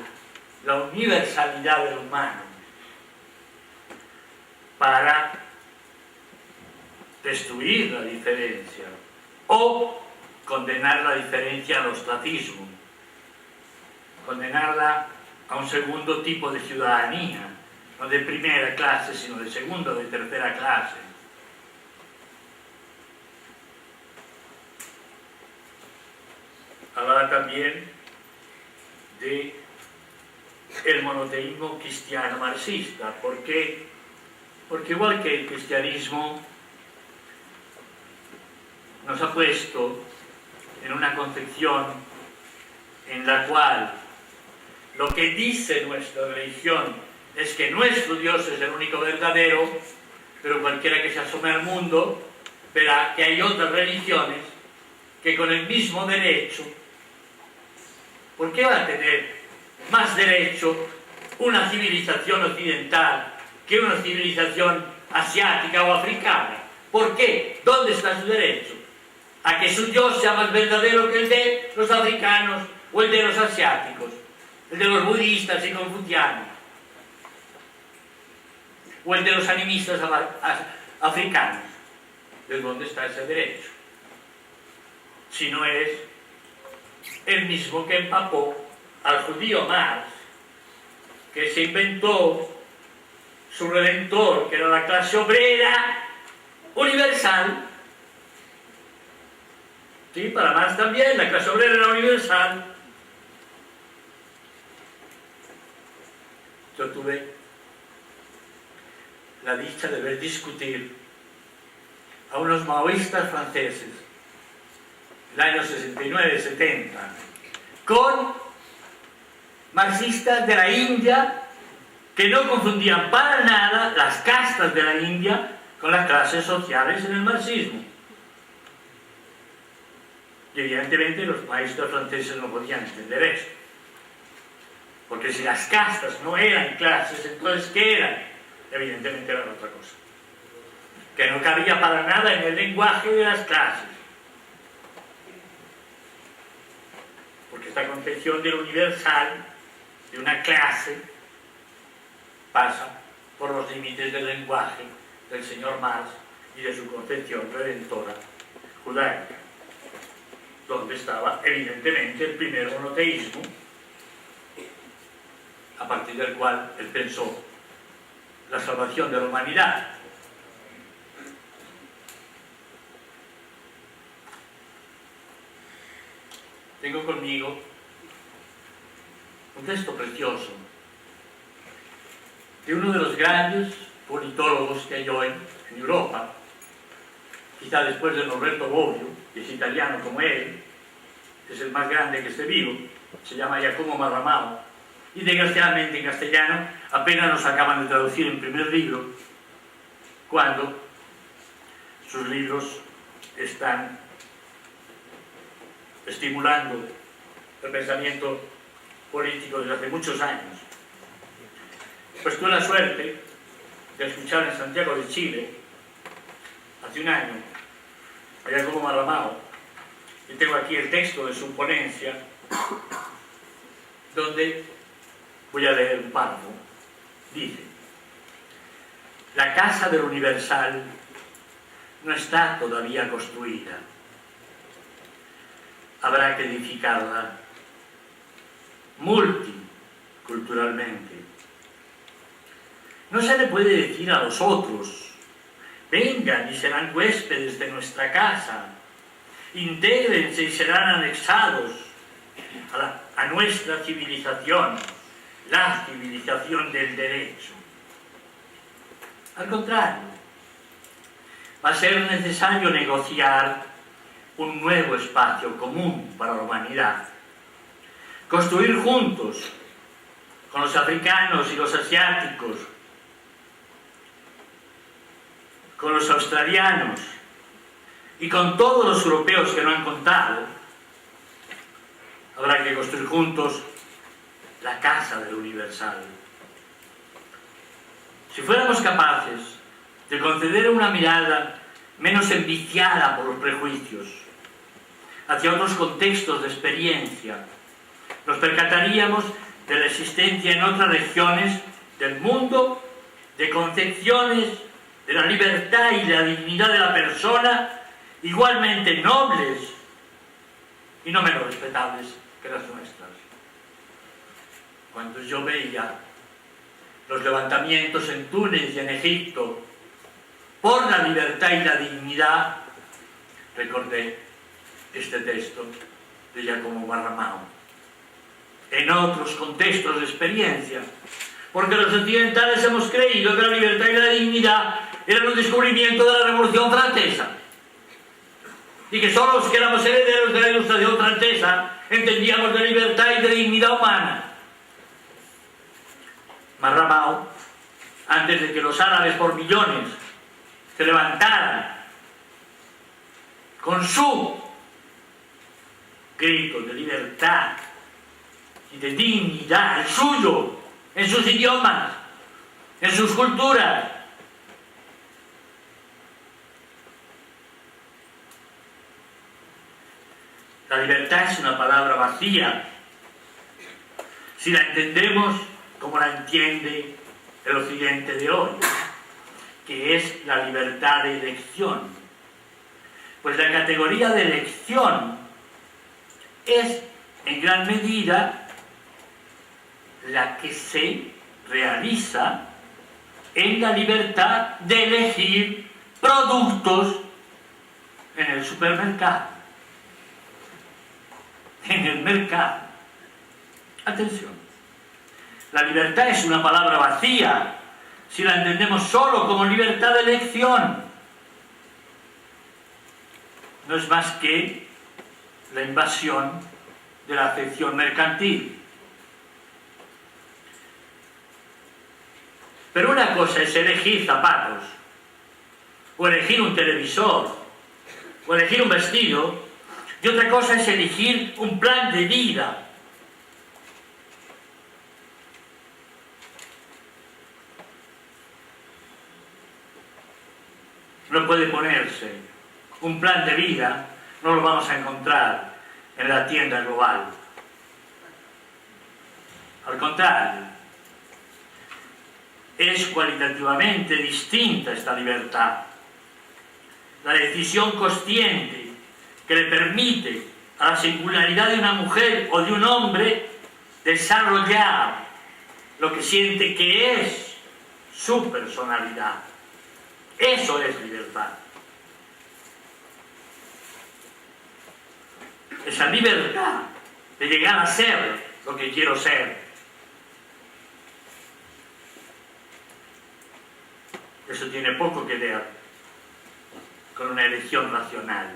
la universalidad del humano para destruir la diferencia o condenar la diferencia al ostracismo, condenarla a un segundo tipo de ciudadanía, no de primera clase, sino de segunda o de tercera clase. Hablaba también de el monoteísmo cristiano marxista. ¿Por qué? Porque igual que el cristianismo nos ha puesto en una concepción en la cual lo que dice nuestra religión es que nuestro Dios es el único verdadero, pero cualquiera que se asome al mundo verá que hay otras religiones que con el mismo derecho. ¿Por qué va a tener más derecho una civilización occidental que una civilización asiática o africana? ¿Por qué? ¿Dónde está su derecho? ¿A que su Dios sea más verdadero que el de los africanos o el de los asiáticos? ¿El de los budistas y confucianos? ¿O el de los animistas africanos? ¿De dónde está ese derecho? Si no es el mismo que empapó al judío Marx, que se inventó su redentor, que era la clase obrera universal. Sí, para Marx también la clase obrera era universal. Yo tuve la dicha de ver discutir a unos maoístas franceses el año 69-70 con marxistas de la India que no confundían para nada las castas de la India con las clases sociales en el marxismo. Y evidentemente los maoístas franceses no podían entender esto, porque si las castas no eran clases, entonces ¿qué eran? Evidentemente eran otra cosa, que no cabía para nada en el lenguaje de las clases. Porque esta concepción del universal, de una clase, pasa por los límites del lenguaje del señor Marx y de su concepción redentora judaica, donde estaba evidentemente el primer monoteísmo, a partir del cual él pensó la salvación de la humanidad. Tengo conmigo un texto precioso de uno de los grandes politólogos que hay hoy en Europa, quizá después de Norberto Bobbio, que es italiano como él, es el más grande que esté vivo, se llama Giacomo Marramao, y desgraciadamente en castellano apenas nos acaban de traducir el primer libro, cuando sus libros están estimulando el pensamiento político desde hace muchos años. Pues tuve la suerte de escuchar en Santiago de Chile, hace un año, a Giacomo Marramao, y tengo aquí el texto de su ponencia, donde voy a leer un párrafo. Dice: la casa del universal no está todavía construida. Habrá que edificarla multiculturalmente. No se le puede decir a los otros vengan y serán huéspedes de nuestra casa, intégrense y serán anexados a nuestra civilización, la civilización del derecho. Al contrario, va a ser necesario negociar un nuevo espacio común para la humanidad, construir juntos con los africanos y los asiáticos, con los australianos y con todos los europeos que no han contado. Habrá que construir juntos la casa del universal. Si fuéramos capaces de conceder una mirada menos enviciada por los prejuicios hacia otros contextos de experiencia, nos percataríamos de la existencia en otras regiones del mundo de concepciones de la libertad y la dignidad de la persona igualmente nobles y no menos respetables que las nuestras. Cuando yo veía los levantamientos en Túnez y en Egipto por la libertad y la dignidad, recordé este texto de Giacomo Barramao. En otros contextos de experiencia, porque los occidentales hemos creído que la libertad y la dignidad eran un descubrimiento de la Revolución Francesa y que solo los que éramos herederos de la Ilustración Francesa entendíamos de libertad y de dignidad humana. Barramao, antes de que los árabes por millones se levantaran con su grito de libertad y de dignidad, el suyo, en sus idiomas, en sus culturas, la libertad es una palabra vacía si la entendemos como la entiende el occidente de hoy, que es la libertad de elección. Pues la categoría de elección es en gran medida la que se realiza en la libertad de elegir productos en el supermercado, en el mercado. Atención, la libertad es una palabra vacía si la entendemos solo como libertad de elección. No es más que la invasión de la acepción mercantil. Pero una cosa es elegir zapatos, o elegir un televisor, o elegir un vestido, y otra cosa es elegir un plan de vida. No puede ponerse un plan de vida, no lo vamos a encontrar en la tienda global. Al contrario, es cualitativamente distinta esta libertad. La decisión consciente que le permite a la singularidad de una mujer o de un hombre desarrollar lo que siente que es su personalidad. Eso es libertad. Esa libertad de llegar a ser lo que quiero ser. Eso tiene poco que ver con una elección racional,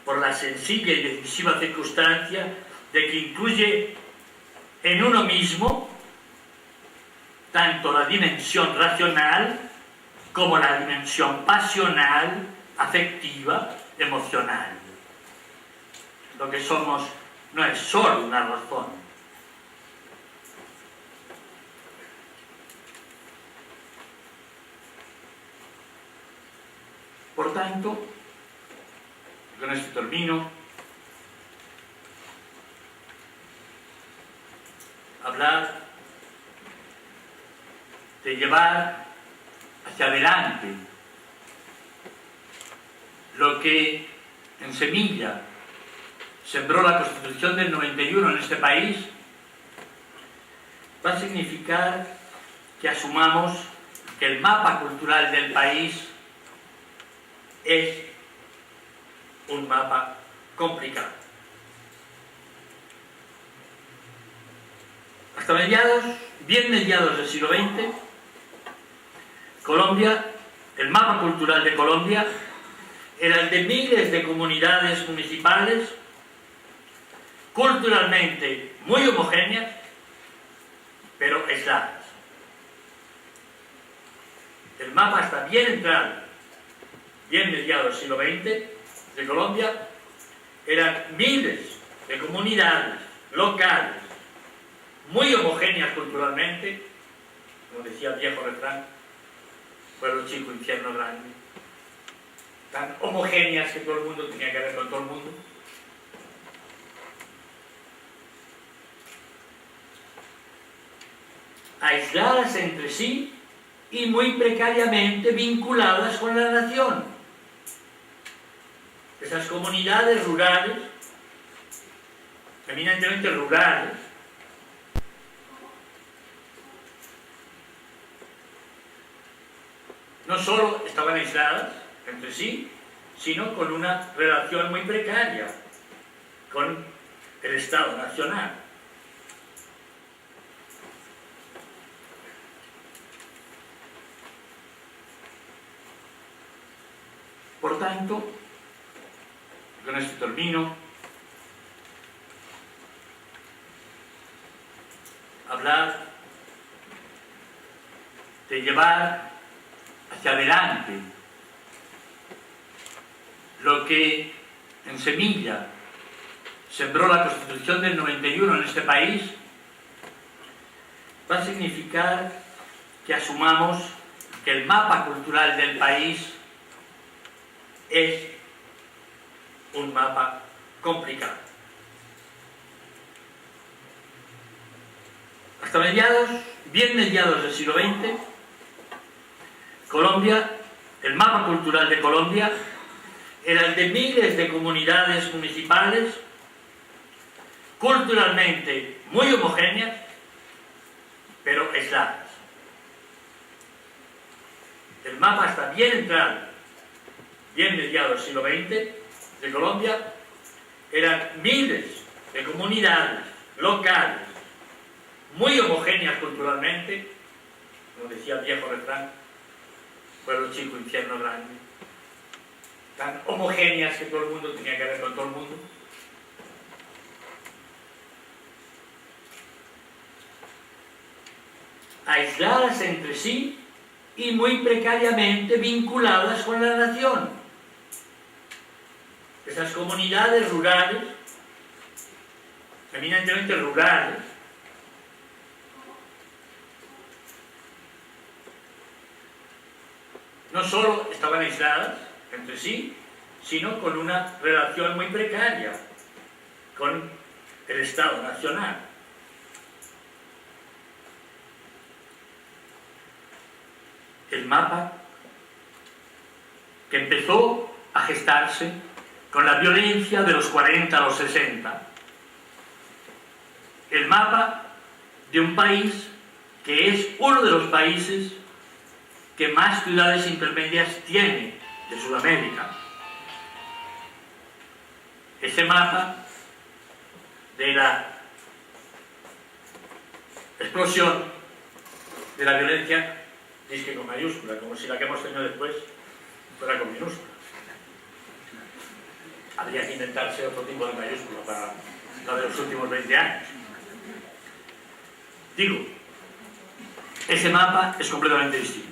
por la sencilla y decisiva circunstancia de que incluye en uno mismo tanto la dimensión racional como la dimensión pasional, afectiva, emocional. Lo que somos no es solo una razón. Por tanto, con esto termino, hablar de llevar hacia adelante lo que en semilla sembró la Constitución del 91 en este país, va a significar que asumamos que el mapa cultural del país es un mapa complicado. Hasta bien mediados del siglo XX, Colombia, el mapa cultural de Colombia, era el de miles de comunidades municipales culturalmente muy homogéneas, pero aisladas. El mapa hasta bien entrado, bien mediado del siglo XX, de Colombia, eran miles de comunidades locales, muy homogéneas culturalmente, como decía el viejo refrán, pueblo chico, infierno grande, tan homogéneas que todo el mundo tenía que ver con todo el mundo. Aisladas entre sí y muy precariamente vinculadas con la nación. Esas comunidades rurales, eminentemente rurales, no solo estaban aisladas entre sí, sino con una relación muy precaria con el Estado nacional. Por tanto, con esto termino, hablar de llevar hacia adelante lo que en semilla sembró la Constitución del 91 en este país, va a significar que asumamos que el mapa cultural del país es un mapa complicado. Hasta bien mediados del siglo XX, Colombia, el mapa cultural de Colombia, era el de miles de comunidades municipales culturalmente muy homogéneas, pero aisladas. El mapa está bien entrado, bien mediado del siglo XX, de Colombia, eran miles de comunidades locales, muy homogéneas culturalmente, como decía el viejo refrán, pueblo chico, infierno grande, tan homogéneas que todo el mundo tenía que ver con todo el mundo. Aisladas entre sí y muy precariamente vinculadas con la nación. Esas comunidades rurales, eminentemente rurales, no solo estaban aisladas entre sí, sino con una relación muy precaria con el Estado nacional. El mapa que empezó a gestarse con la violencia de los 40 a los 60. El mapa de un país que es uno de los países que más ciudades intermedias tiene de Sudamérica. Ese mapa de la explosión de la violencia, disque con mayúscula, como si la que hemos tenido después fuera con minúscula. Habría que inventarse otro tipo de mayúscula para la de los últimos 20 años. Digo, ese mapa es completamente distinto.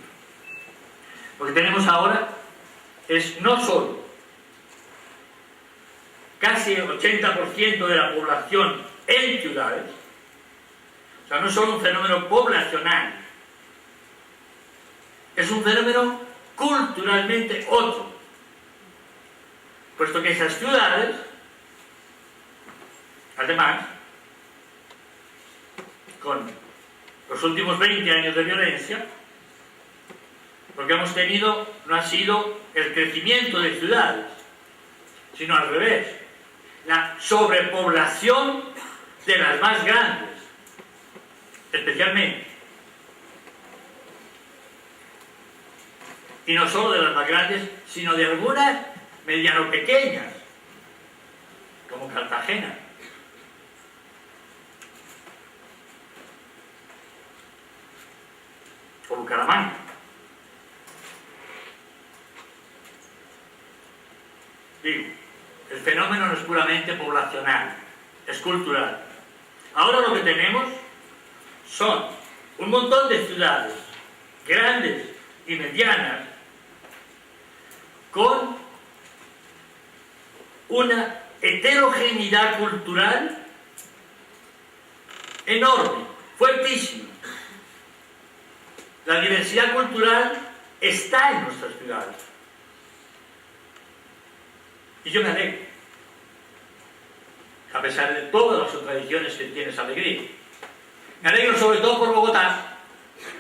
Lo que tenemos ahora es no solo casi el 80% de la población en ciudades, o sea, no es solo un fenómeno poblacional, es un fenómeno culturalmente otro, puesto que esas ciudades, además, con los últimos 20 años de violencia, lo que hemos tenido no ha sido el crecimiento de ciudades, sino al revés, la sobrepoblación de las más grandes, especialmente. y no solo de las más grandes, sino de algunas mediano pequeñas, como Cartagena. O Bucaramanga. Digo, el fenómeno no es puramente poblacional, es cultural. Ahora lo que tenemos son un montón de ciudades, grandes y medianas, con una heterogeneidad cultural enorme, fuertísima. La diversidad cultural está en nuestras ciudades. Y yo me alegro, a pesar de todas las contradicciones que tiene esa alegría. Me alegro sobre todo por Bogotá,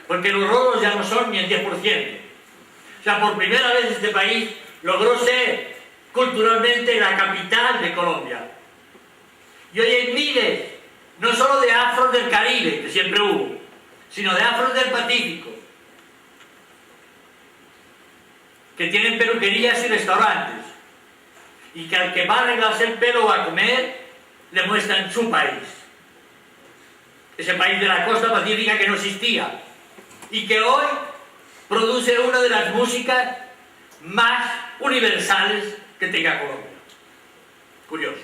porque los rolos ya no son ni el 10%. O sea, por primera vez este país logró ser culturalmente la capital de Colombia. Y hoy hay miles, no solo de afros del Caribe, que siempre hubo, sino de afros del Pacífico, que tienen peluquerías y restaurantes, y que al que va a arreglarse el pelo o a comer, le muestran su país. Ese país de la costa pacífica que no existía, y que hoy produce una de las músicas más universales que tenga Colombia. Curioso.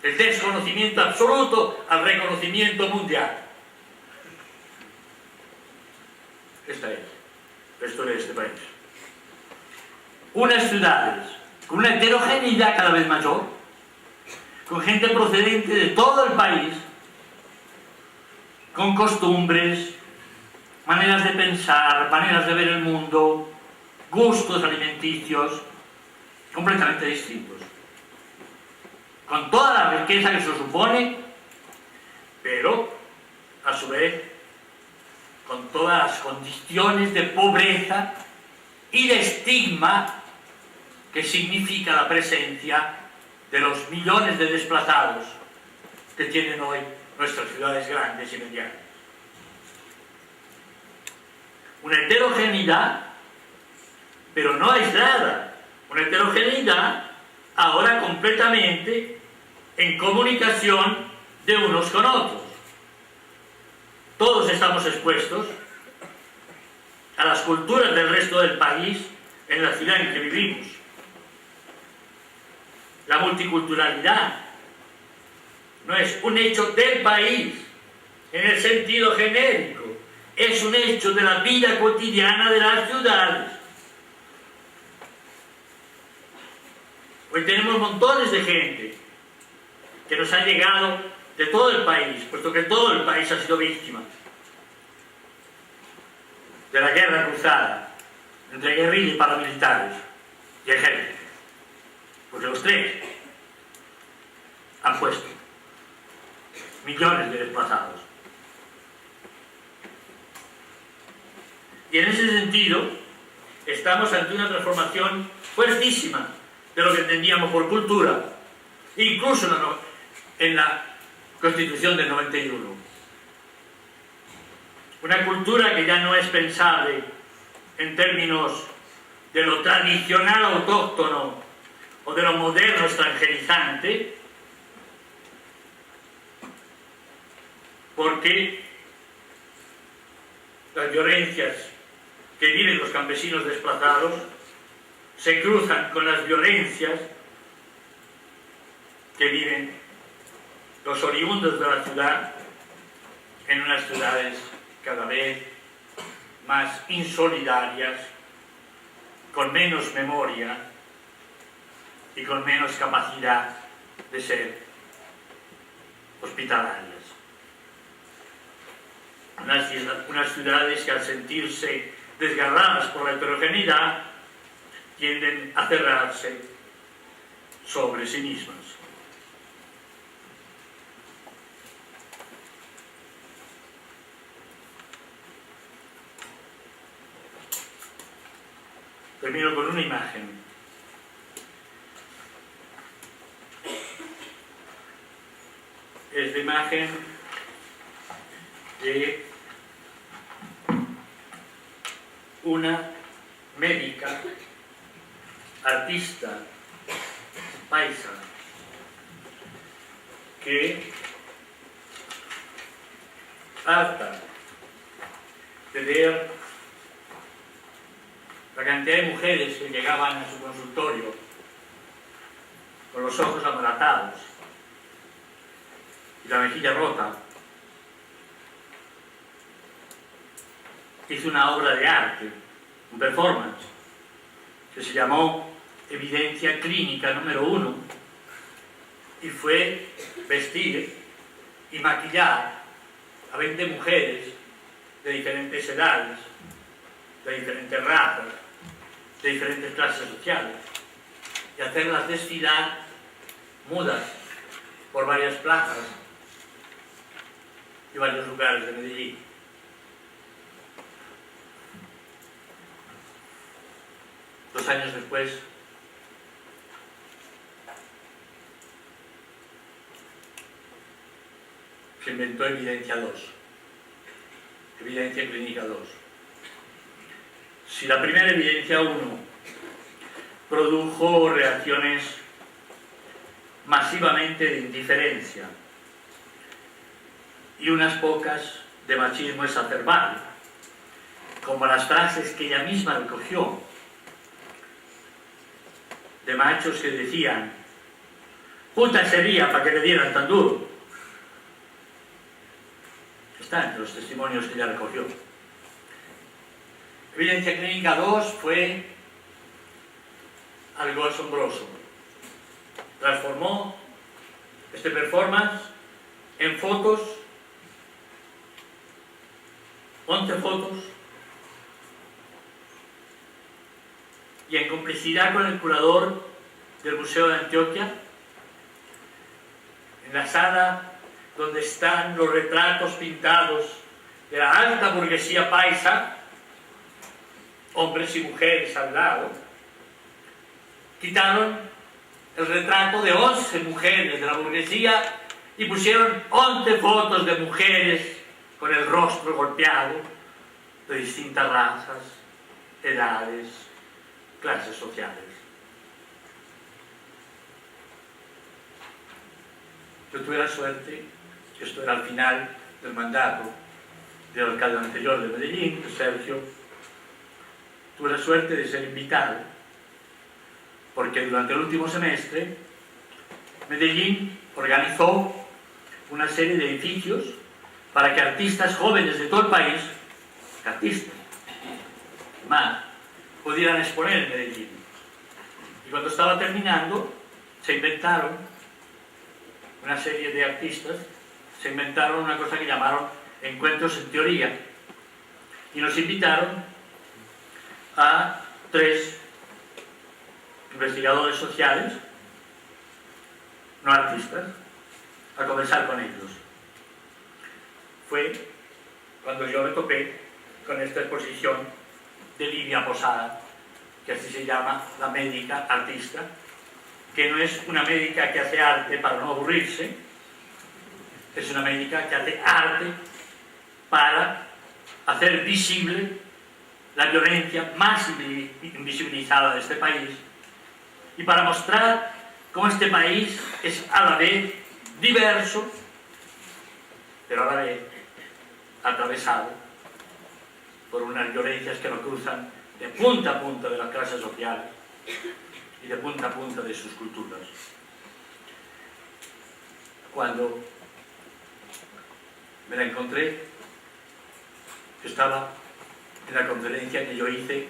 El desconocimiento absoluto al reconocimiento mundial. Esta es la historia de este país. Unas ciudades con una heterogeneidad cada vez mayor, con gente procedente de todo el país, con costumbres, maneras de pensar, maneras de ver el mundo, gustos alimenticios completamente distintos, con toda la riqueza que eso supone, pero a su vez con todas las condiciones de pobreza y de estigma que significa la presencia de los millones de desplazados que tienen hoy nuestras ciudades grandes y medianas. Una heterogeneidad, pero no aislada, una heterogeneidad ahora completamente en comunicación de unos con otros. Todos estamos expuestos a las culturas del resto del país en la ciudad en que vivimos. La multiculturalidad no es un hecho del país en el sentido genérico, es un hecho de la vida cotidiana de las ciudades. Hoy tenemos montones de gente que nos ha llegado de todo el país, puesto que todo el país ha sido víctima de la guerra cruzada entre guerrillas y paramilitares y ejércitos, porque los tres han puesto millones de desplazados. Y en ese sentido estamos ante una transformación fuertísima de lo que entendíamos por cultura, incluso en la Constitución del 91. Una cultura que ya no es pensable en términos de lo tradicional autóctono o de lo moderno extranjerizante, porque las violencias que viven los campesinos desplazados se cruzan con las violencias que viven los oriundos de la ciudad en unas ciudades cada vez más insolidarias, con menos memoria y con menos capacidad de ser hospitalarias. Unas ciudades que al sentirse desgarradas por la heterogeneidad tienden a cerrarse sobre sí mismas. Termino con una imagen. Es la imagen de una médica, artista, paisa, que, harta de ver la cantidad de mujeres que llegaban a su consultorio con los ojos amaratados y la mejilla rota, hizo una obra de arte, un performance, que se llamó Evidencia Clínica número 1, y fue vestir y maquillar a 20 mujeres de diferentes edades, de diferentes razas, de diferentes clases sociales, y hacerlas desfilar mudas por varias plazas y varios lugares de Medellín. Dos años después, se inventó Evidencia 2, Evidencia Clínica 2. Si la primera Evidencia 1 produjo reacciones masivamente de indiferencia y unas pocas de machismo exacerbado, como las frases que ella misma recogió de machos que decían: puta sería para que le dieran tan duro. Está entre los testimonios que ella recogió. Evidencia Clínica 2 fue algo asombroso. Transformó este performance en fotos, 11 fotos, y en complicidad con el curador del Museo de Antioquia, en la sala donde están los retratos pintados de la alta burguesía paisa, hombres y mujeres al lado, quitaron el retrato de 11 mujeres de la burguesía y pusieron 11 fotos de mujeres con el rostro golpeado, de distintas razas, edades, clases sociales. Yo tuve la suerte, que esto era al final del mandato del alcalde anterior de Medellín, de Sergio, tuve la suerte de ser invitado, porque durante el último semestre Medellín organizó una serie de edificios para que artistas jóvenes de todo el país, artistas más, pudieran exponer en Medellín. Y cuando estaba terminando, se inventaron una serie de artistas, se inventaron una cosa que llamaron encuentros en teoría, y nos invitaron a 3 investigadores sociales, no artistas, a conversar con ellos. Fue cuando yo me topé con esta exposición de Livia Posada, que así se llama, la médica artista, que no es una médica que hace arte para no aburrirse, es una médica que hace arte para hacer visible la violencia más invisibilizada de este país y para mostrar cómo este país es a la vez diverso, pero a la vez atravesado por unas violencias que lo cruzan de punta a punta de las clases sociales y de punta a punta de sus culturas. Cuando me la encontré, estaba en la conferencia que yo hice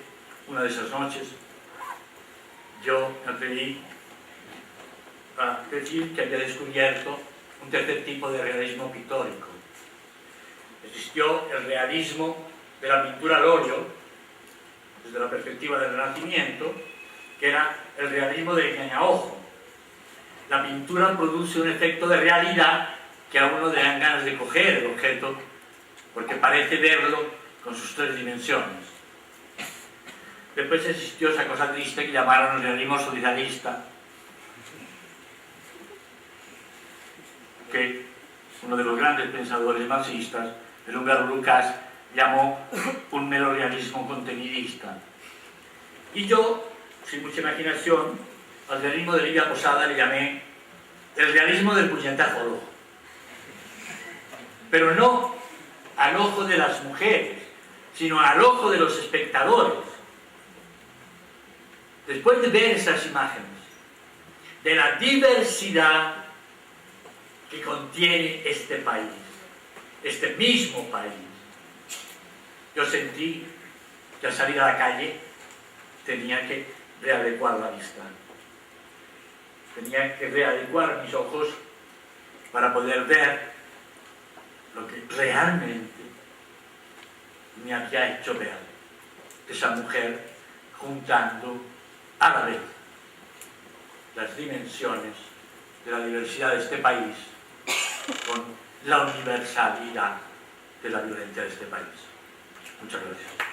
una de esas noches, yo me atreví a decir que había descubierto un tercer tipo de realismo pictórico. Existió el realismo de la pintura al óleo, desde la perspectiva del Renacimiento, que era el realismo del ñañaojo. La pintura produce un efecto de realidad que a uno le dan ganas de coger el objeto, porque parece verlo con sus 3 dimensiones. Después existió esa cosa triste que llamaron el realismo solidarista, que uno de los grandes pensadores marxistas, el húngaro Lukács, llamó un mero realismo contenidista. Y yo, sin mucha imaginación, al realismo de Livia Posada le llamé el realismo del puñetazo al ojo. Pero no al ojo de las mujeres, sino al ojo de los espectadores. Después de ver esas imágenes, de la diversidad que contiene este país, este mismo país, yo sentí que al salir a la calle tenía que readecuar la vista. Tenía que readecuar mis ojos para poder ver lo que realmente me había hecho ver esa mujer juntando a la vez las dimensiones de la diversidad de este país con la universalidad de la violencia de este país. Muchas gracias.